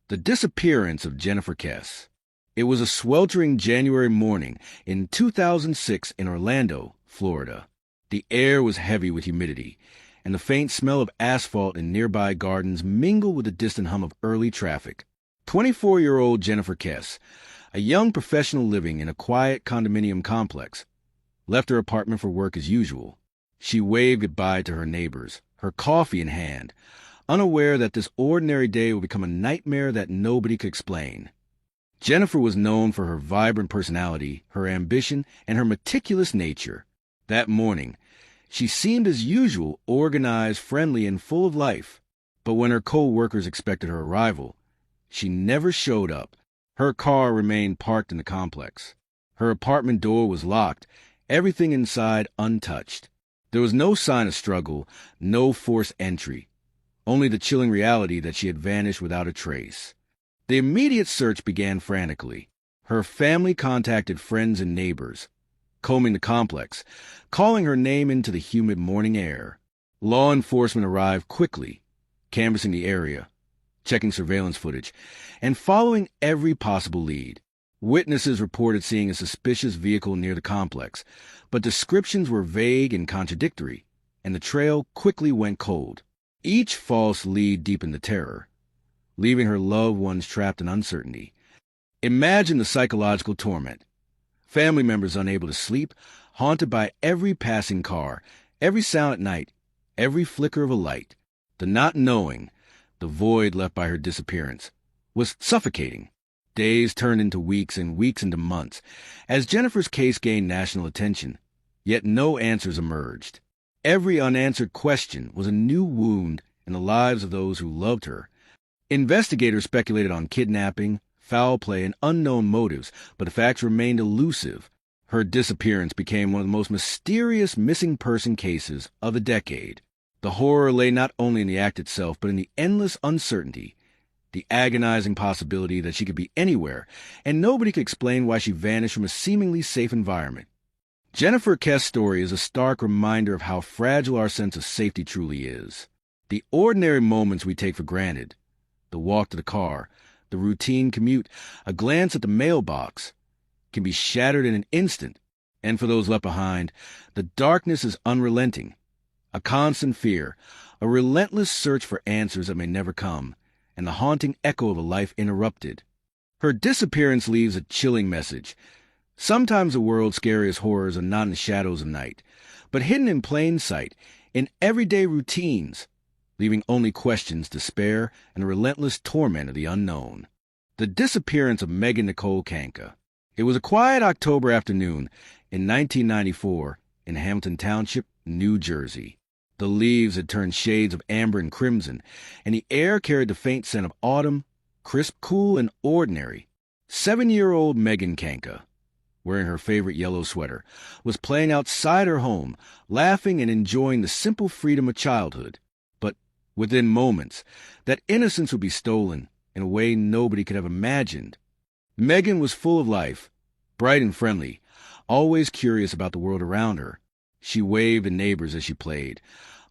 The disappearance of Jennifer Kess. It was a sweltering January morning in 2006 in Orlando, Florida. The air was heavy with humidity, and the faint smell of asphalt in nearby gardens mingled with the distant hum of early traffic. 24-year-old Jennifer Kess, a young professional living in a quiet condominium complex, left her apartment for work as usual. She waved goodbye to her neighbors, her coffee in hand, unaware that this ordinary day would become a nightmare that nobody could explain. Jennifer was known for her vibrant personality, her ambition, and her meticulous nature. That morning, she seemed as usual, organized, friendly, and full of life. But when her co-workers expected her arrival, she never showed up. Her car remained parked in the complex. Her apartment door was locked, everything inside untouched. There was no sign of struggle, no forced entry, only the chilling reality that she had vanished without a trace. The immediate search began frantically. Her family contacted friends and neighbors, combing the complex, calling her name into the humid morning air. Law enforcement arrived quickly, canvassing the area, checking surveillance footage, and following every possible lead. Witnesses reported seeing a suspicious vehicle near the complex, but descriptions were vague and contradictory, and the trail quickly went cold. Each false lead deepened the terror, leaving her loved ones trapped in uncertainty. Imagine the psychological torment. Family members unable to sleep, haunted by every passing car, every sound at night, every flicker of a light. The not knowing, the void left by her disappearance, was suffocating. Days turned into weeks and weeks into months, as Jennifer's case gained national attention, yet no answers emerged. Every unanswered question was a new wound in the lives of those who loved her. Investigators speculated on kidnapping, foul play, and unknown motives, but the facts remained elusive. Her disappearance became one of the most mysterious missing person cases of the decade. The horror lay not only in the act itself, but in the endless uncertainty, the agonizing possibility that she could be anywhere, and nobody could explain why she vanished from a seemingly safe environment. Jennifer Kess' story is a stark reminder of how fragile our sense of safety truly is. The ordinary moments we take for granted, the walk to the car, the routine commute, a glance at the mailbox, can be shattered in an instant. And for those left behind, the darkness is unrelenting, a constant fear, a relentless search for answers that may never come, and the haunting echo of a life interrupted. Her disappearance leaves a chilling message. Sometimes the world's scariest horrors are not in the shadows of night, but hidden in plain sight, in everyday routines, leaving only questions, despair, and the relentless torment of the unknown. The disappearance of Megan Nicole Kanka. It was a quiet October afternoon in 1994 in Hamilton Township, New Jersey. The leaves had turned shades of amber and crimson, and the air carried the faint scent of autumn, crisp, cool, and ordinary. 7-year-old Megan Kanka, wearing her favorite yellow sweater, was playing outside her home, laughing and enjoying the simple freedom of childhood. But within moments, that innocence would be stolen in a way nobody could have imagined. Megan was full of life, bright and friendly, always curious about the world around her. She waved at neighbors as she played,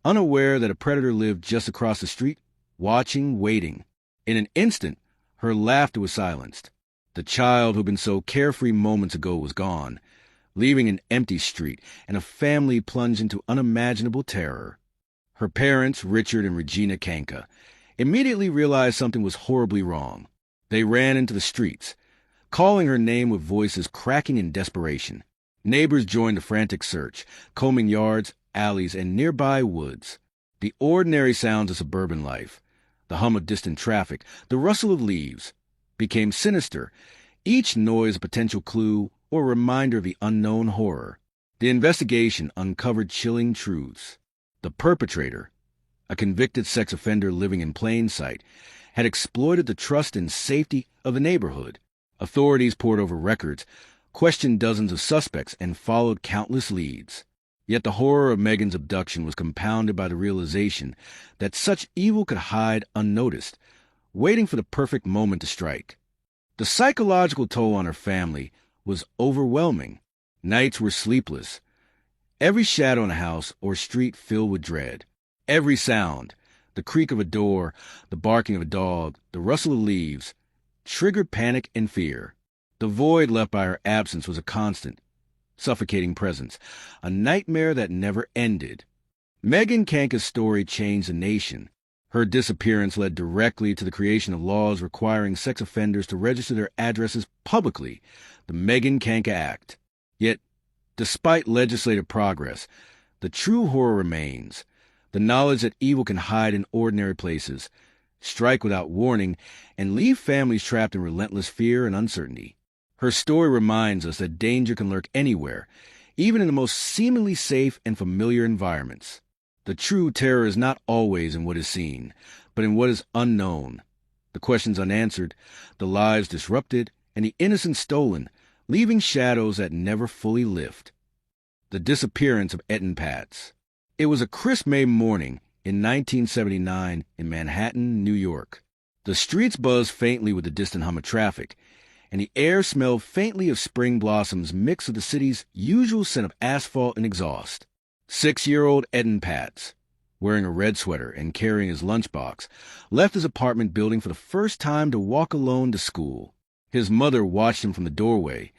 unaware that a predator lived just across the street, watching, waiting. In an instant, her laughter was silenced. The child who'd been so carefree moments ago was gone, leaving an empty street and a family plunged into unimaginable terror. Her parents, Richard and Regina Kanka, immediately realized something was horribly wrong. They ran into the streets, calling her name with voices cracking in desperation. Neighbors joined the frantic search, combing yards, alleys, and nearby woods. The ordinary sounds of suburban life, the hum of distant traffic, the rustle of leaves, became sinister, each noise a potential clue or reminder of the unknown horror. The investigation uncovered chilling truths. The perpetrator, a convicted sex offender living in plain sight, had exploited the trust and safety of the neighborhood. Authorities pored over records, questioned dozens of suspects, and followed countless leads. Yet the horror of Megan's abduction was compounded by the realization that such evil could hide unnoticed, waiting for the perfect moment to strike. The psychological toll on her family was overwhelming. Nights were sleepless, every shadow in a house or street filled with dread. Every sound, The creak of a door, the barking of a dog, the rustle of leaves triggered panic and fear. The void left by her absence was a constant, suffocating presence, a nightmare that never ended. Megan Kanka's story changed the nation. Her disappearance led directly to the creation of laws requiring sex offenders to register their addresses publicly, the Megan Kanka Act. Yet, despite legislative progress, the true horror remains. The knowledge that evil can hide in ordinary places, strike without warning, and leave families trapped in relentless fear and uncertainty. Her story reminds us that danger can lurk anywhere, even in the most seemingly safe and familiar environments. The true terror is not always in what is seen, but in what is unknown. The questions unanswered, the lives disrupted, and the innocence stolen, leaving shadows that never fully lift. The disappearance of Etten Patz. It was a crisp May morning in 1979 in Manhattan, New York. The streets buzzed faintly with the distant hum of traffic, and the air smelled faintly of spring blossoms mixed with the city's usual scent of asphalt and exhaust. 6-year-old Etten Patz, wearing a red sweater and carrying his lunchbox, left his apartment building for the first time to walk alone to school. His mother watched him from the doorway,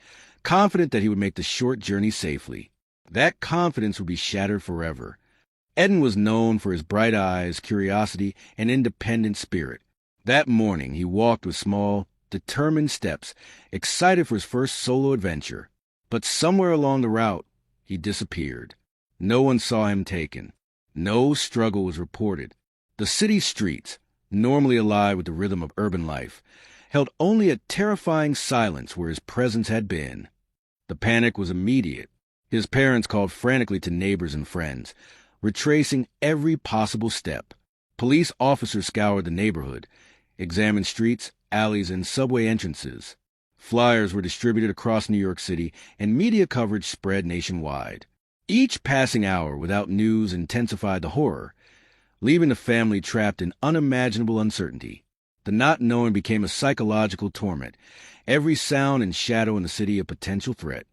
confident that he would make the short journey safely. That confidence would be shattered forever. Etten was known for his bright eyes, curiosity, and independent spirit. That morning he walked with small, determined steps, excited for his first solo adventure. But somewhere along the route, he disappeared. No one saw him taken. No struggle was reported. The city streets, normally alive with the rhythm of urban life, held only a terrifying silence where his presence had been. The panic was immediate. His parents called frantically to neighbors and friends, retracing every possible step. Police officers scoured the neighborhood, examined streets, alleys, and subway entrances. Flyers were distributed across New York City, and media coverage spread nationwide. Each passing hour without news intensified the horror, leaving the family trapped in unimaginable uncertainty. The not knowing became a psychological torment, every sound and shadow in the city a potential threat.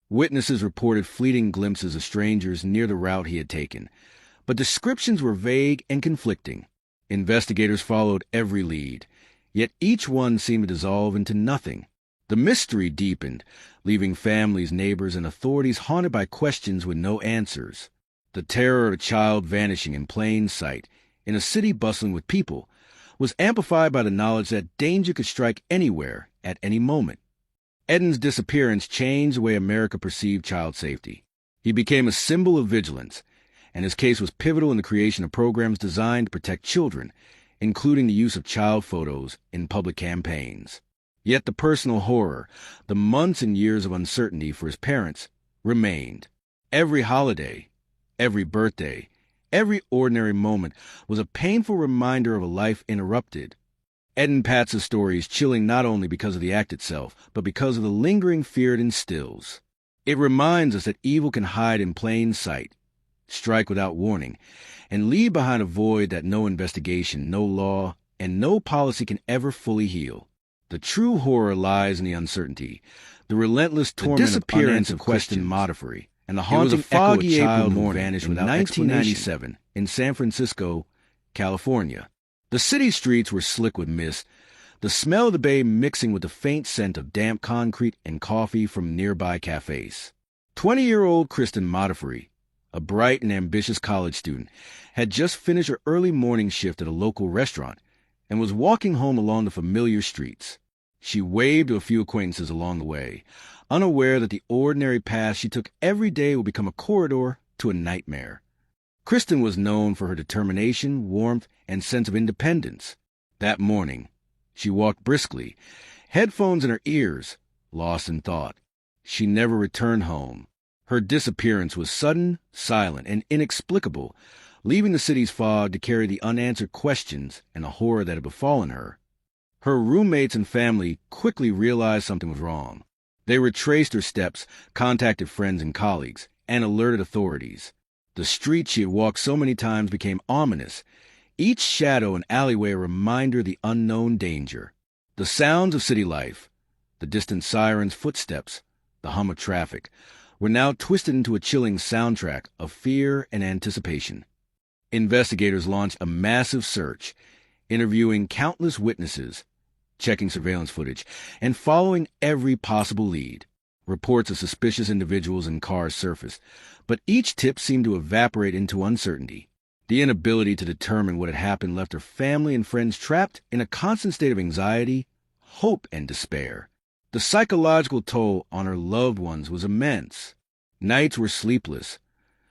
Witnesses reported fleeting glimpses of strangers near the route he had taken, but descriptions were vague and conflicting. Investigators followed every lead, yet each one seemed to dissolve into nothing. The mystery deepened, leaving families, neighbors, and authorities haunted by questions with no answers. The terror of a child vanishing in plain sight, in a city bustling with people, was amplified by the knowledge that danger could strike anywhere, at any moment. Etten's disappearance changed the way America perceived child safety. He became a symbol of vigilance, and his case was pivotal in the creation of programs designed to protect children, including the use of child photos in public campaigns. Yet the personal horror, the months and years of uncertainty for his parents, remained. Every holiday, every birthday, every ordinary moment was a painful reminder of a life interrupted. Etten Patz's story is chilling not only because of the act itself, but because of the lingering fear it instills. It reminds us that evil can hide in plain sight, strike without warning, and leave behind a void that no investigation, no law, and no policy can ever fully heal. The true horror lies in the uncertainty, the relentless torment of unanswered questions, Modafferi, and the haunting foggy April morning vanished without 1997 in San Francisco, California. The city streets were slick with mist, the smell of the bay mixing with the faint scent of damp concrete and coffee from nearby cafes. 20-year-old Kristen Modafferi, a bright and ambitious college student, had just finished her early morning shift at a local restaurant and was walking home along the familiar streets. She waved to a few acquaintances along the way, unaware that the ordinary path she took every day would become a corridor to a nightmare. Kristen was known for her determination, warmth, and sense of independence. That morning, she walked briskly, headphones in her ears, lost in thought. She never returned home. Her disappearance was sudden, silent, and inexplicable, leaving the city's fog to carry the unanswered questions and the horror that had befallen her. Her roommates and family quickly realized something was wrong. They retraced her steps, contacted friends and colleagues, and alerted authorities. The street she had walked so many times became ominous, each shadow and alleyway a reminder of the unknown danger. The sounds of city life, the distant sirens' footsteps, the hum of traffic, were now twisted into a chilling soundtrack of fear and anticipation. Investigators launched a massive search, interviewing countless witnesses, checking surveillance footage, and following every possible lead. Reports of suspicious individuals and cars surfaced, but each tip seemed to evaporate into uncertainty. The inability to determine what had happened left her family and friends trapped in a constant state of anxiety, hope, and despair. The psychological toll on her loved ones was immense. Nights were sleepless,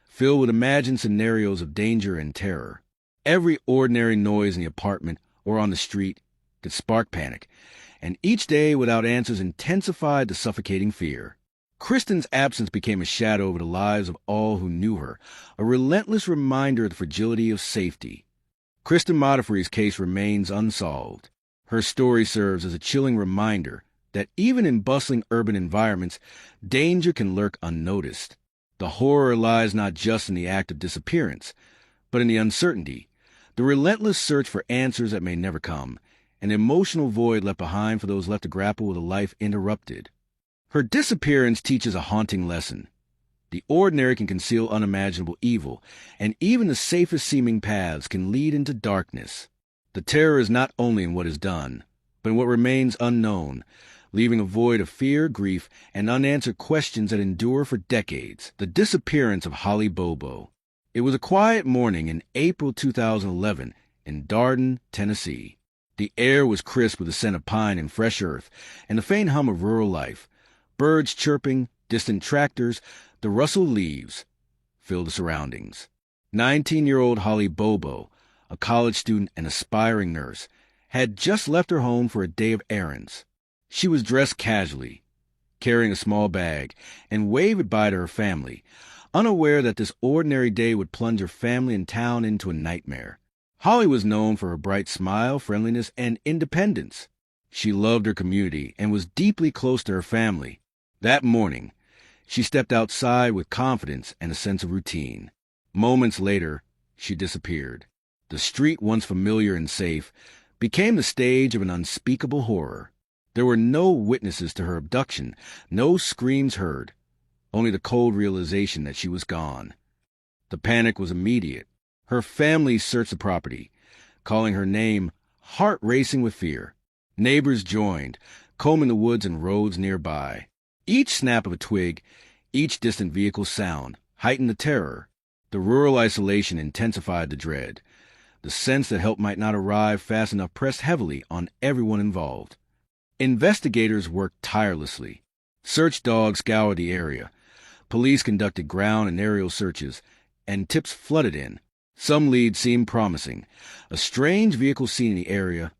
filled with imagined scenarios of danger and terror. Every ordinary noise in the apartment or on the street could spark panic, and each day without answers intensified the suffocating fear. Kristen's absence became a shadow over the lives of all who knew her, a relentless reminder of the fragility of safety. Kristen Modafferi's case remains unsolved. Her story serves as a chilling reminder that even in bustling urban environments, danger can lurk unnoticed. The horror lies not just in the act of disappearance, but in the uncertainty, the relentless search for answers that may never come, an emotional void left behind for those left to grapple with a life interrupted. Her disappearance teaches a haunting lesson. The ordinary can conceal unimaginable evil, and even the safest seeming paths can lead into darkness. The terror is not only in what is done, but in what remains unknown, leaving a void of fear, grief, and unanswered questions that endure for decades. The disappearance of Holly Bobo. It was a quiet morning in April 2011 in Darden, Tennessee. The air was crisp with the scent of pine and fresh earth, and the faint hum of rural life. Birds chirping, distant tractors, the rustled leaves filled the surroundings. 19-year-old Holly Bobo, a college student and aspiring nurse, had just left her home for a day of errands. She was dressed casually, carrying a small bag, and waved goodbye to her family, unaware that this ordinary day would plunge her family and town into a nightmare. Holly was known for her bright smile, friendliness, and independence. She loved her community and was deeply close to her family. That morning, she stepped outside with confidence and a sense of routine. Moments later, she disappeared. The street, once familiar and safe, became the stage of an unspeakable horror. There were no witnesses to her abduction, no screams heard, only the cold realization that she was gone. The panic was immediate. Her family searched the property, calling her name, heart racing with fear. Neighbors joined, combing the woods and roads nearby. Each snap of a twig, each distant vehicle sound, heightened the terror. The rural isolation intensified the dread. The sense that help might not arrive fast enough pressed heavily on everyone involved. Investigators worked tirelessly. Search dogs scoured the area. Police conducted ground and aerial searches, and tips flooded in. Some leads seemed promising. A strange vehicle seen in the area,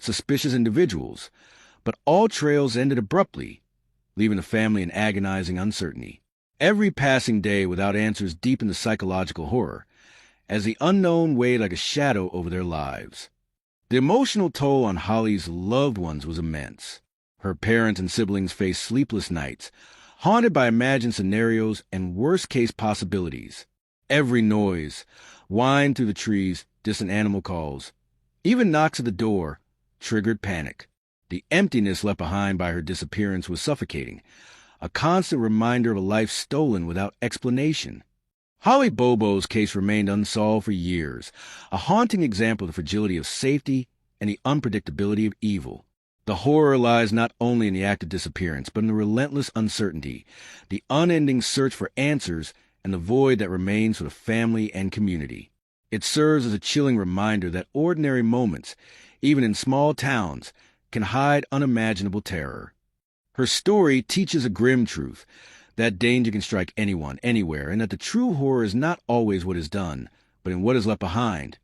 suspicious individuals, but all trails ended abruptly, leaving the family in agonizing uncertainty. Every passing day without answers deepened the psychological horror, as the unknown weighed like a shadow over their lives. The emotional toll on Holly's loved ones was immense. Her parents and siblings faced sleepless nights, haunted by imagined scenarios and worst-case possibilities. Every noise, whine through the trees, distant animal calls, even knocks at the door, triggered panic. The emptiness left behind by her disappearance was suffocating, a constant reminder of a life stolen without explanation. Holly Bobo's case remained unsolved for years, a haunting example of the fragility of safety and the unpredictability of evil. The horror lies not only in the act of disappearance, but in the relentless uncertainty, the unending search for answers, and the void that remains for the family and community. It serves as a chilling reminder that ordinary moments, even in small towns, can hide unimaginable terror. Her story teaches a grim truth, that danger can strike anyone, anywhere, and that the true horror is not always what is done, but in what is left behind,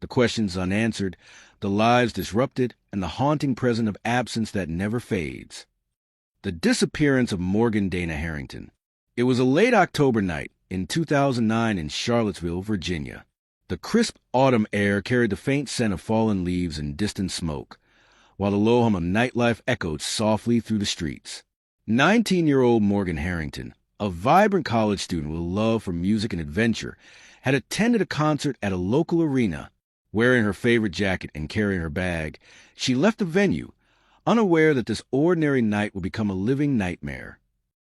the questions unanswered, the lives disrupted, and the haunting presence of absence that never fades. The disappearance of Morgan Dana Harrington. It was a late October night in 2009 in Charlottesville, Virginia. The crisp autumn air carried the faint scent of fallen leaves and distant smoke, while the low hum of nightlife echoed softly through the streets. 19-year-old Morgan Harrington, a vibrant college student with a love for music and adventure, had attended a concert at a local arena. Wearing her favorite jacket and carrying her bag, she left the venue, unaware that this ordinary night would become a living nightmare.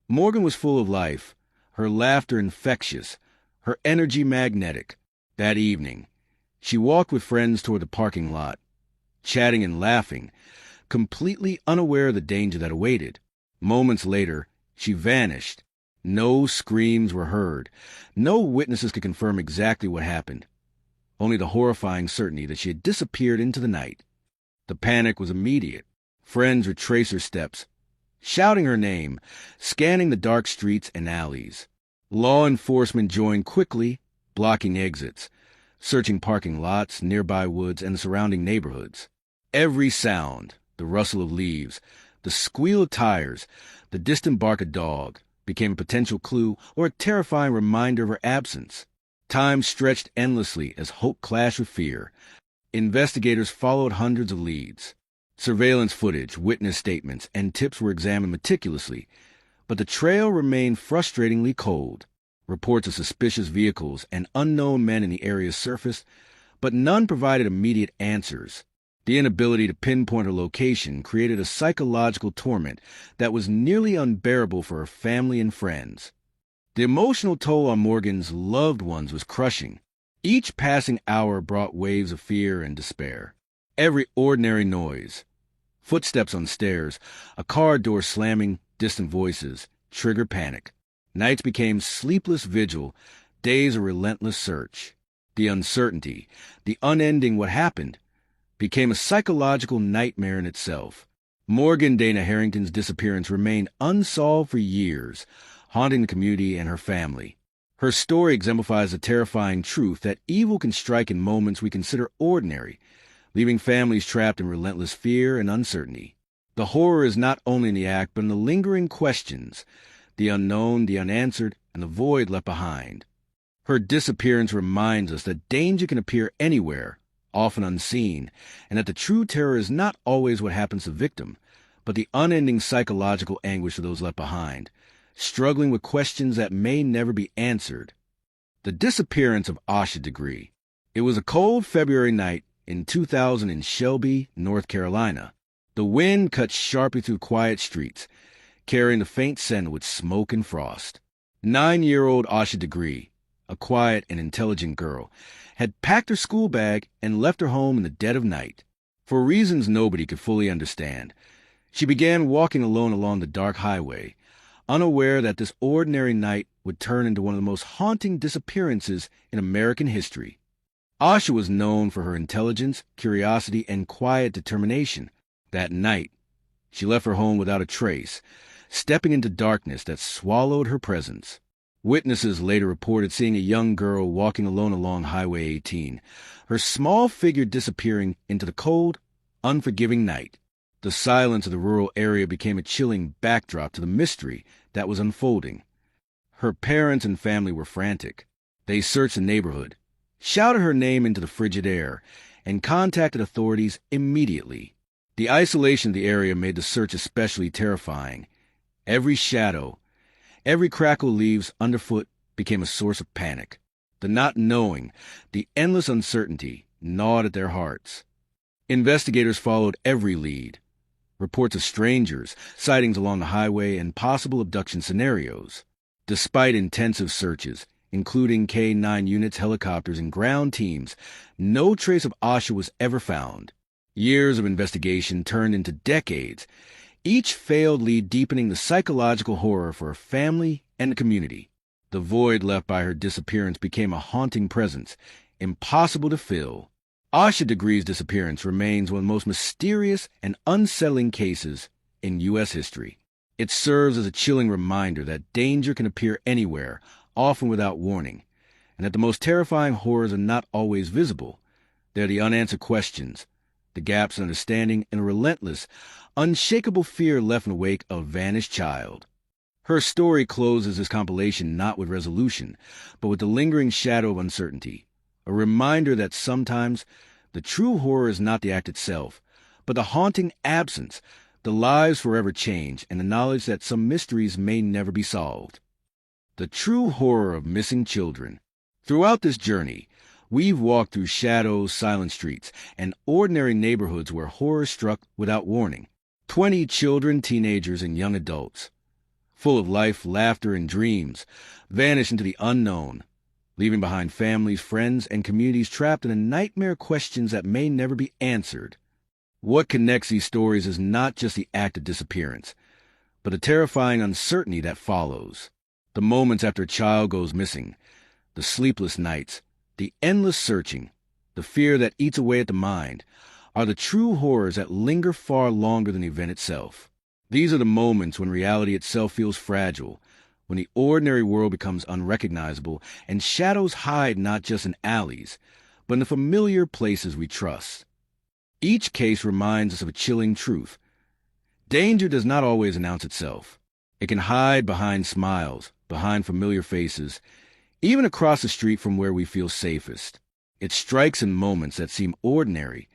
Morgan was full of life, her laughter infectious, her energy magnetic. That evening, she walked with friends toward the parking lot, chatting and laughing, completely unaware of the danger that awaited. Moments later, she vanished. No screams were heard. No witnesses could confirm exactly what happened. Only the horrifying certainty that she had disappeared into the night. The panic was immediate. Friends retraced her steps, shouting her name, scanning the dark streets and alleys. Law enforcement joined quickly, blocking exits, searching parking lots, nearby woods, and the surrounding neighborhoods. Every sound, the rustle of leaves, the squeal of tires, the distant bark of a dog, became a potential clue or a terrifying reminder of her absence. Time stretched endlessly as hope clashed with fear. Investigators followed hundreds of leads. Surveillance footage, witness statements, and tips were examined meticulously, but the trail remained frustratingly cold. Reports of suspicious vehicles and unknown men in the area surfaced, but none provided immediate answers. The inability to pinpoint her location created a psychological torment that was nearly unbearable for her family and friends. The emotional toll on Morgan's loved ones was crushing. Each passing hour brought waves of fear and despair. Every ordinary noise, footsteps on stairs, a car door slamming, distant voices, triggered panic. Nights became sleepless vigil, days of relentless search. The uncertainty, the unending what happened, became a psychological nightmare in itself. Morgan Dana Harrington's disappearance remained unsolved for years, haunting the community and her family. Her story exemplifies the terrifying truth that evil can strike in moments we consider ordinary, leaving families trapped in relentless fear and uncertainty. The horror is not only in the act, but in the lingering questions, the unknown, the unanswered, and the void left behind. Her disappearance reminds us that danger can appear anywhere, often unseen, and that the true terror is not always what happens to the victim, but the unending psychological anguish of those left behind, struggling with questions that may never be answered. The disappearance of Asha Degree. It was a cold February night in 2000 in Shelby, North Carolina. The wind cut sharply through quiet streets, carrying the faint scent with smoke and frost. 9-year-old Asha Degree, a quiet and intelligent girl, had packed her school bag and left her home in the dead of night. For reasons nobody could fully understand, she began walking alone along the dark highway, unaware that this ordinary night would turn into one of the most haunting disappearances in American history. Asha was known for her intelligence, curiosity, and quiet determination. That night, she left her home without a trace, stepping into darkness that swallowed her presence. Witnesses later reported seeing a young girl walking alone along Highway 18, her small figure disappearing into the cold, unforgiving night. The silence of the rural area became a chilling backdrop to the mystery that was unfolding. Her parents and family were frantic. They searched the neighborhood, shouted her name into the frigid air, and contacted authorities immediately. The isolation of the area made the search especially terrifying. Every shadow, every crackle of leaves underfoot became a source of panic. The not knowing, the endless uncertainty gnawed at their hearts. Investigators followed every lead. Reports of strangers, sightings along the highway, and possible abduction scenarios. Despite intensive searches, including K-9 units, helicopters, and ground teams, no trace of Asha was ever found. Years of investigation turned into decades, each failed lead deepening the psychological horror for her family and the community. The void left by her disappearance became a haunting presence, impossible to fill. Asha Degree's disappearance remains one of the most mysterious and unsettling cases in U.S. history. It serves as a chilling reminder that danger can appear anywhere, often without warning, and that the most terrifying horrors are not always visible. They're the unanswered questions, the gaps in understanding, and a relentless, unshakable fear left in the wake of a vanished child. Her story closes this compilation not with resolution, but with the lingering shadow of uncertainty, a reminder that sometimes the true horror is not the act itself, but the haunting absence, the lives forever changed, and the knowledge that some mysteries may never be solved. The true horror of missing children. Throughout this journey, we've walked through shadows, silent streets, and ordinary neighborhoods where horror struck without warning. 20 children, teenagers, and young adults, full of life, laughter, and dreams, vanished into the unknown. leaving behind families, friends, and communities trapped in a nightmare questions that may never be answered. What connects these stories is not just the act of disappearance, but the terrifying uncertainty that follows. The moments after a child goes missing, the sleepless nights, the endless searching, the fear that eats away at the mind, are the true horrors that linger far longer than the event itself. These are the moments when reality itself feels fragile, when the ordinary world becomes unrecognizable, and shadows hide not just in alleys, but in the familiar places we trust. Each case reminds us of a chilling truth. Danger does not always announce itself. It can hide behind smiles, behind familiar faces, even across the street from where we feel safest. It strikes in moments that seem ordinary,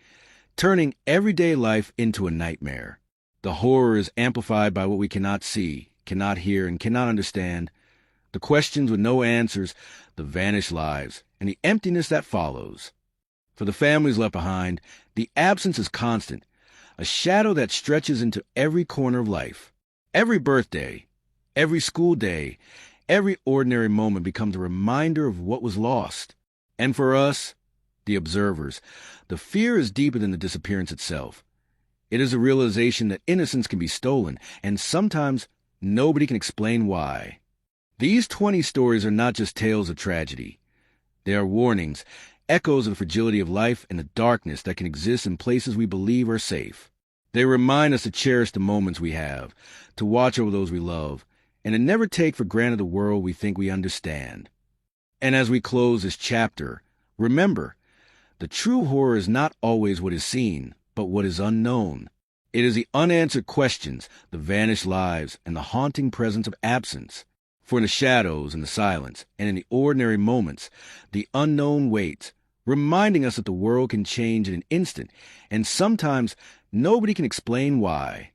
turning everyday life into a nightmare. The horror is amplified by what we cannot see, cannot hear, and cannot understand, the questions with no answers, the vanished lives, and the emptiness that follows. For the families left behind, the absence is constant, a shadow that stretches into every corner of life. Every birthday, every school day, every ordinary moment becomes a reminder of what was lost. And for us, the observers, the fear is deeper than the disappearance itself. It is a realization that innocence can be stolen, and sometimes nobody can explain why. These 20 stories are not just tales of tragedy. They are warnings, echoes of the fragility of life and the darkness that can exist in places we believe are safe. They remind us to cherish the moments we have, to watch over those we love, and to never take for granted the world we think we understand. And as we close this chapter, remember, the true horror is not always what is seen, but what is unknown. It is the unanswered questions, the vanished lives, and the haunting presence of absence. For in the shadows and the silence, and in the ordinary moments, the unknown waits, reminding us that the world can change in an instant, and sometimes nobody can explain why.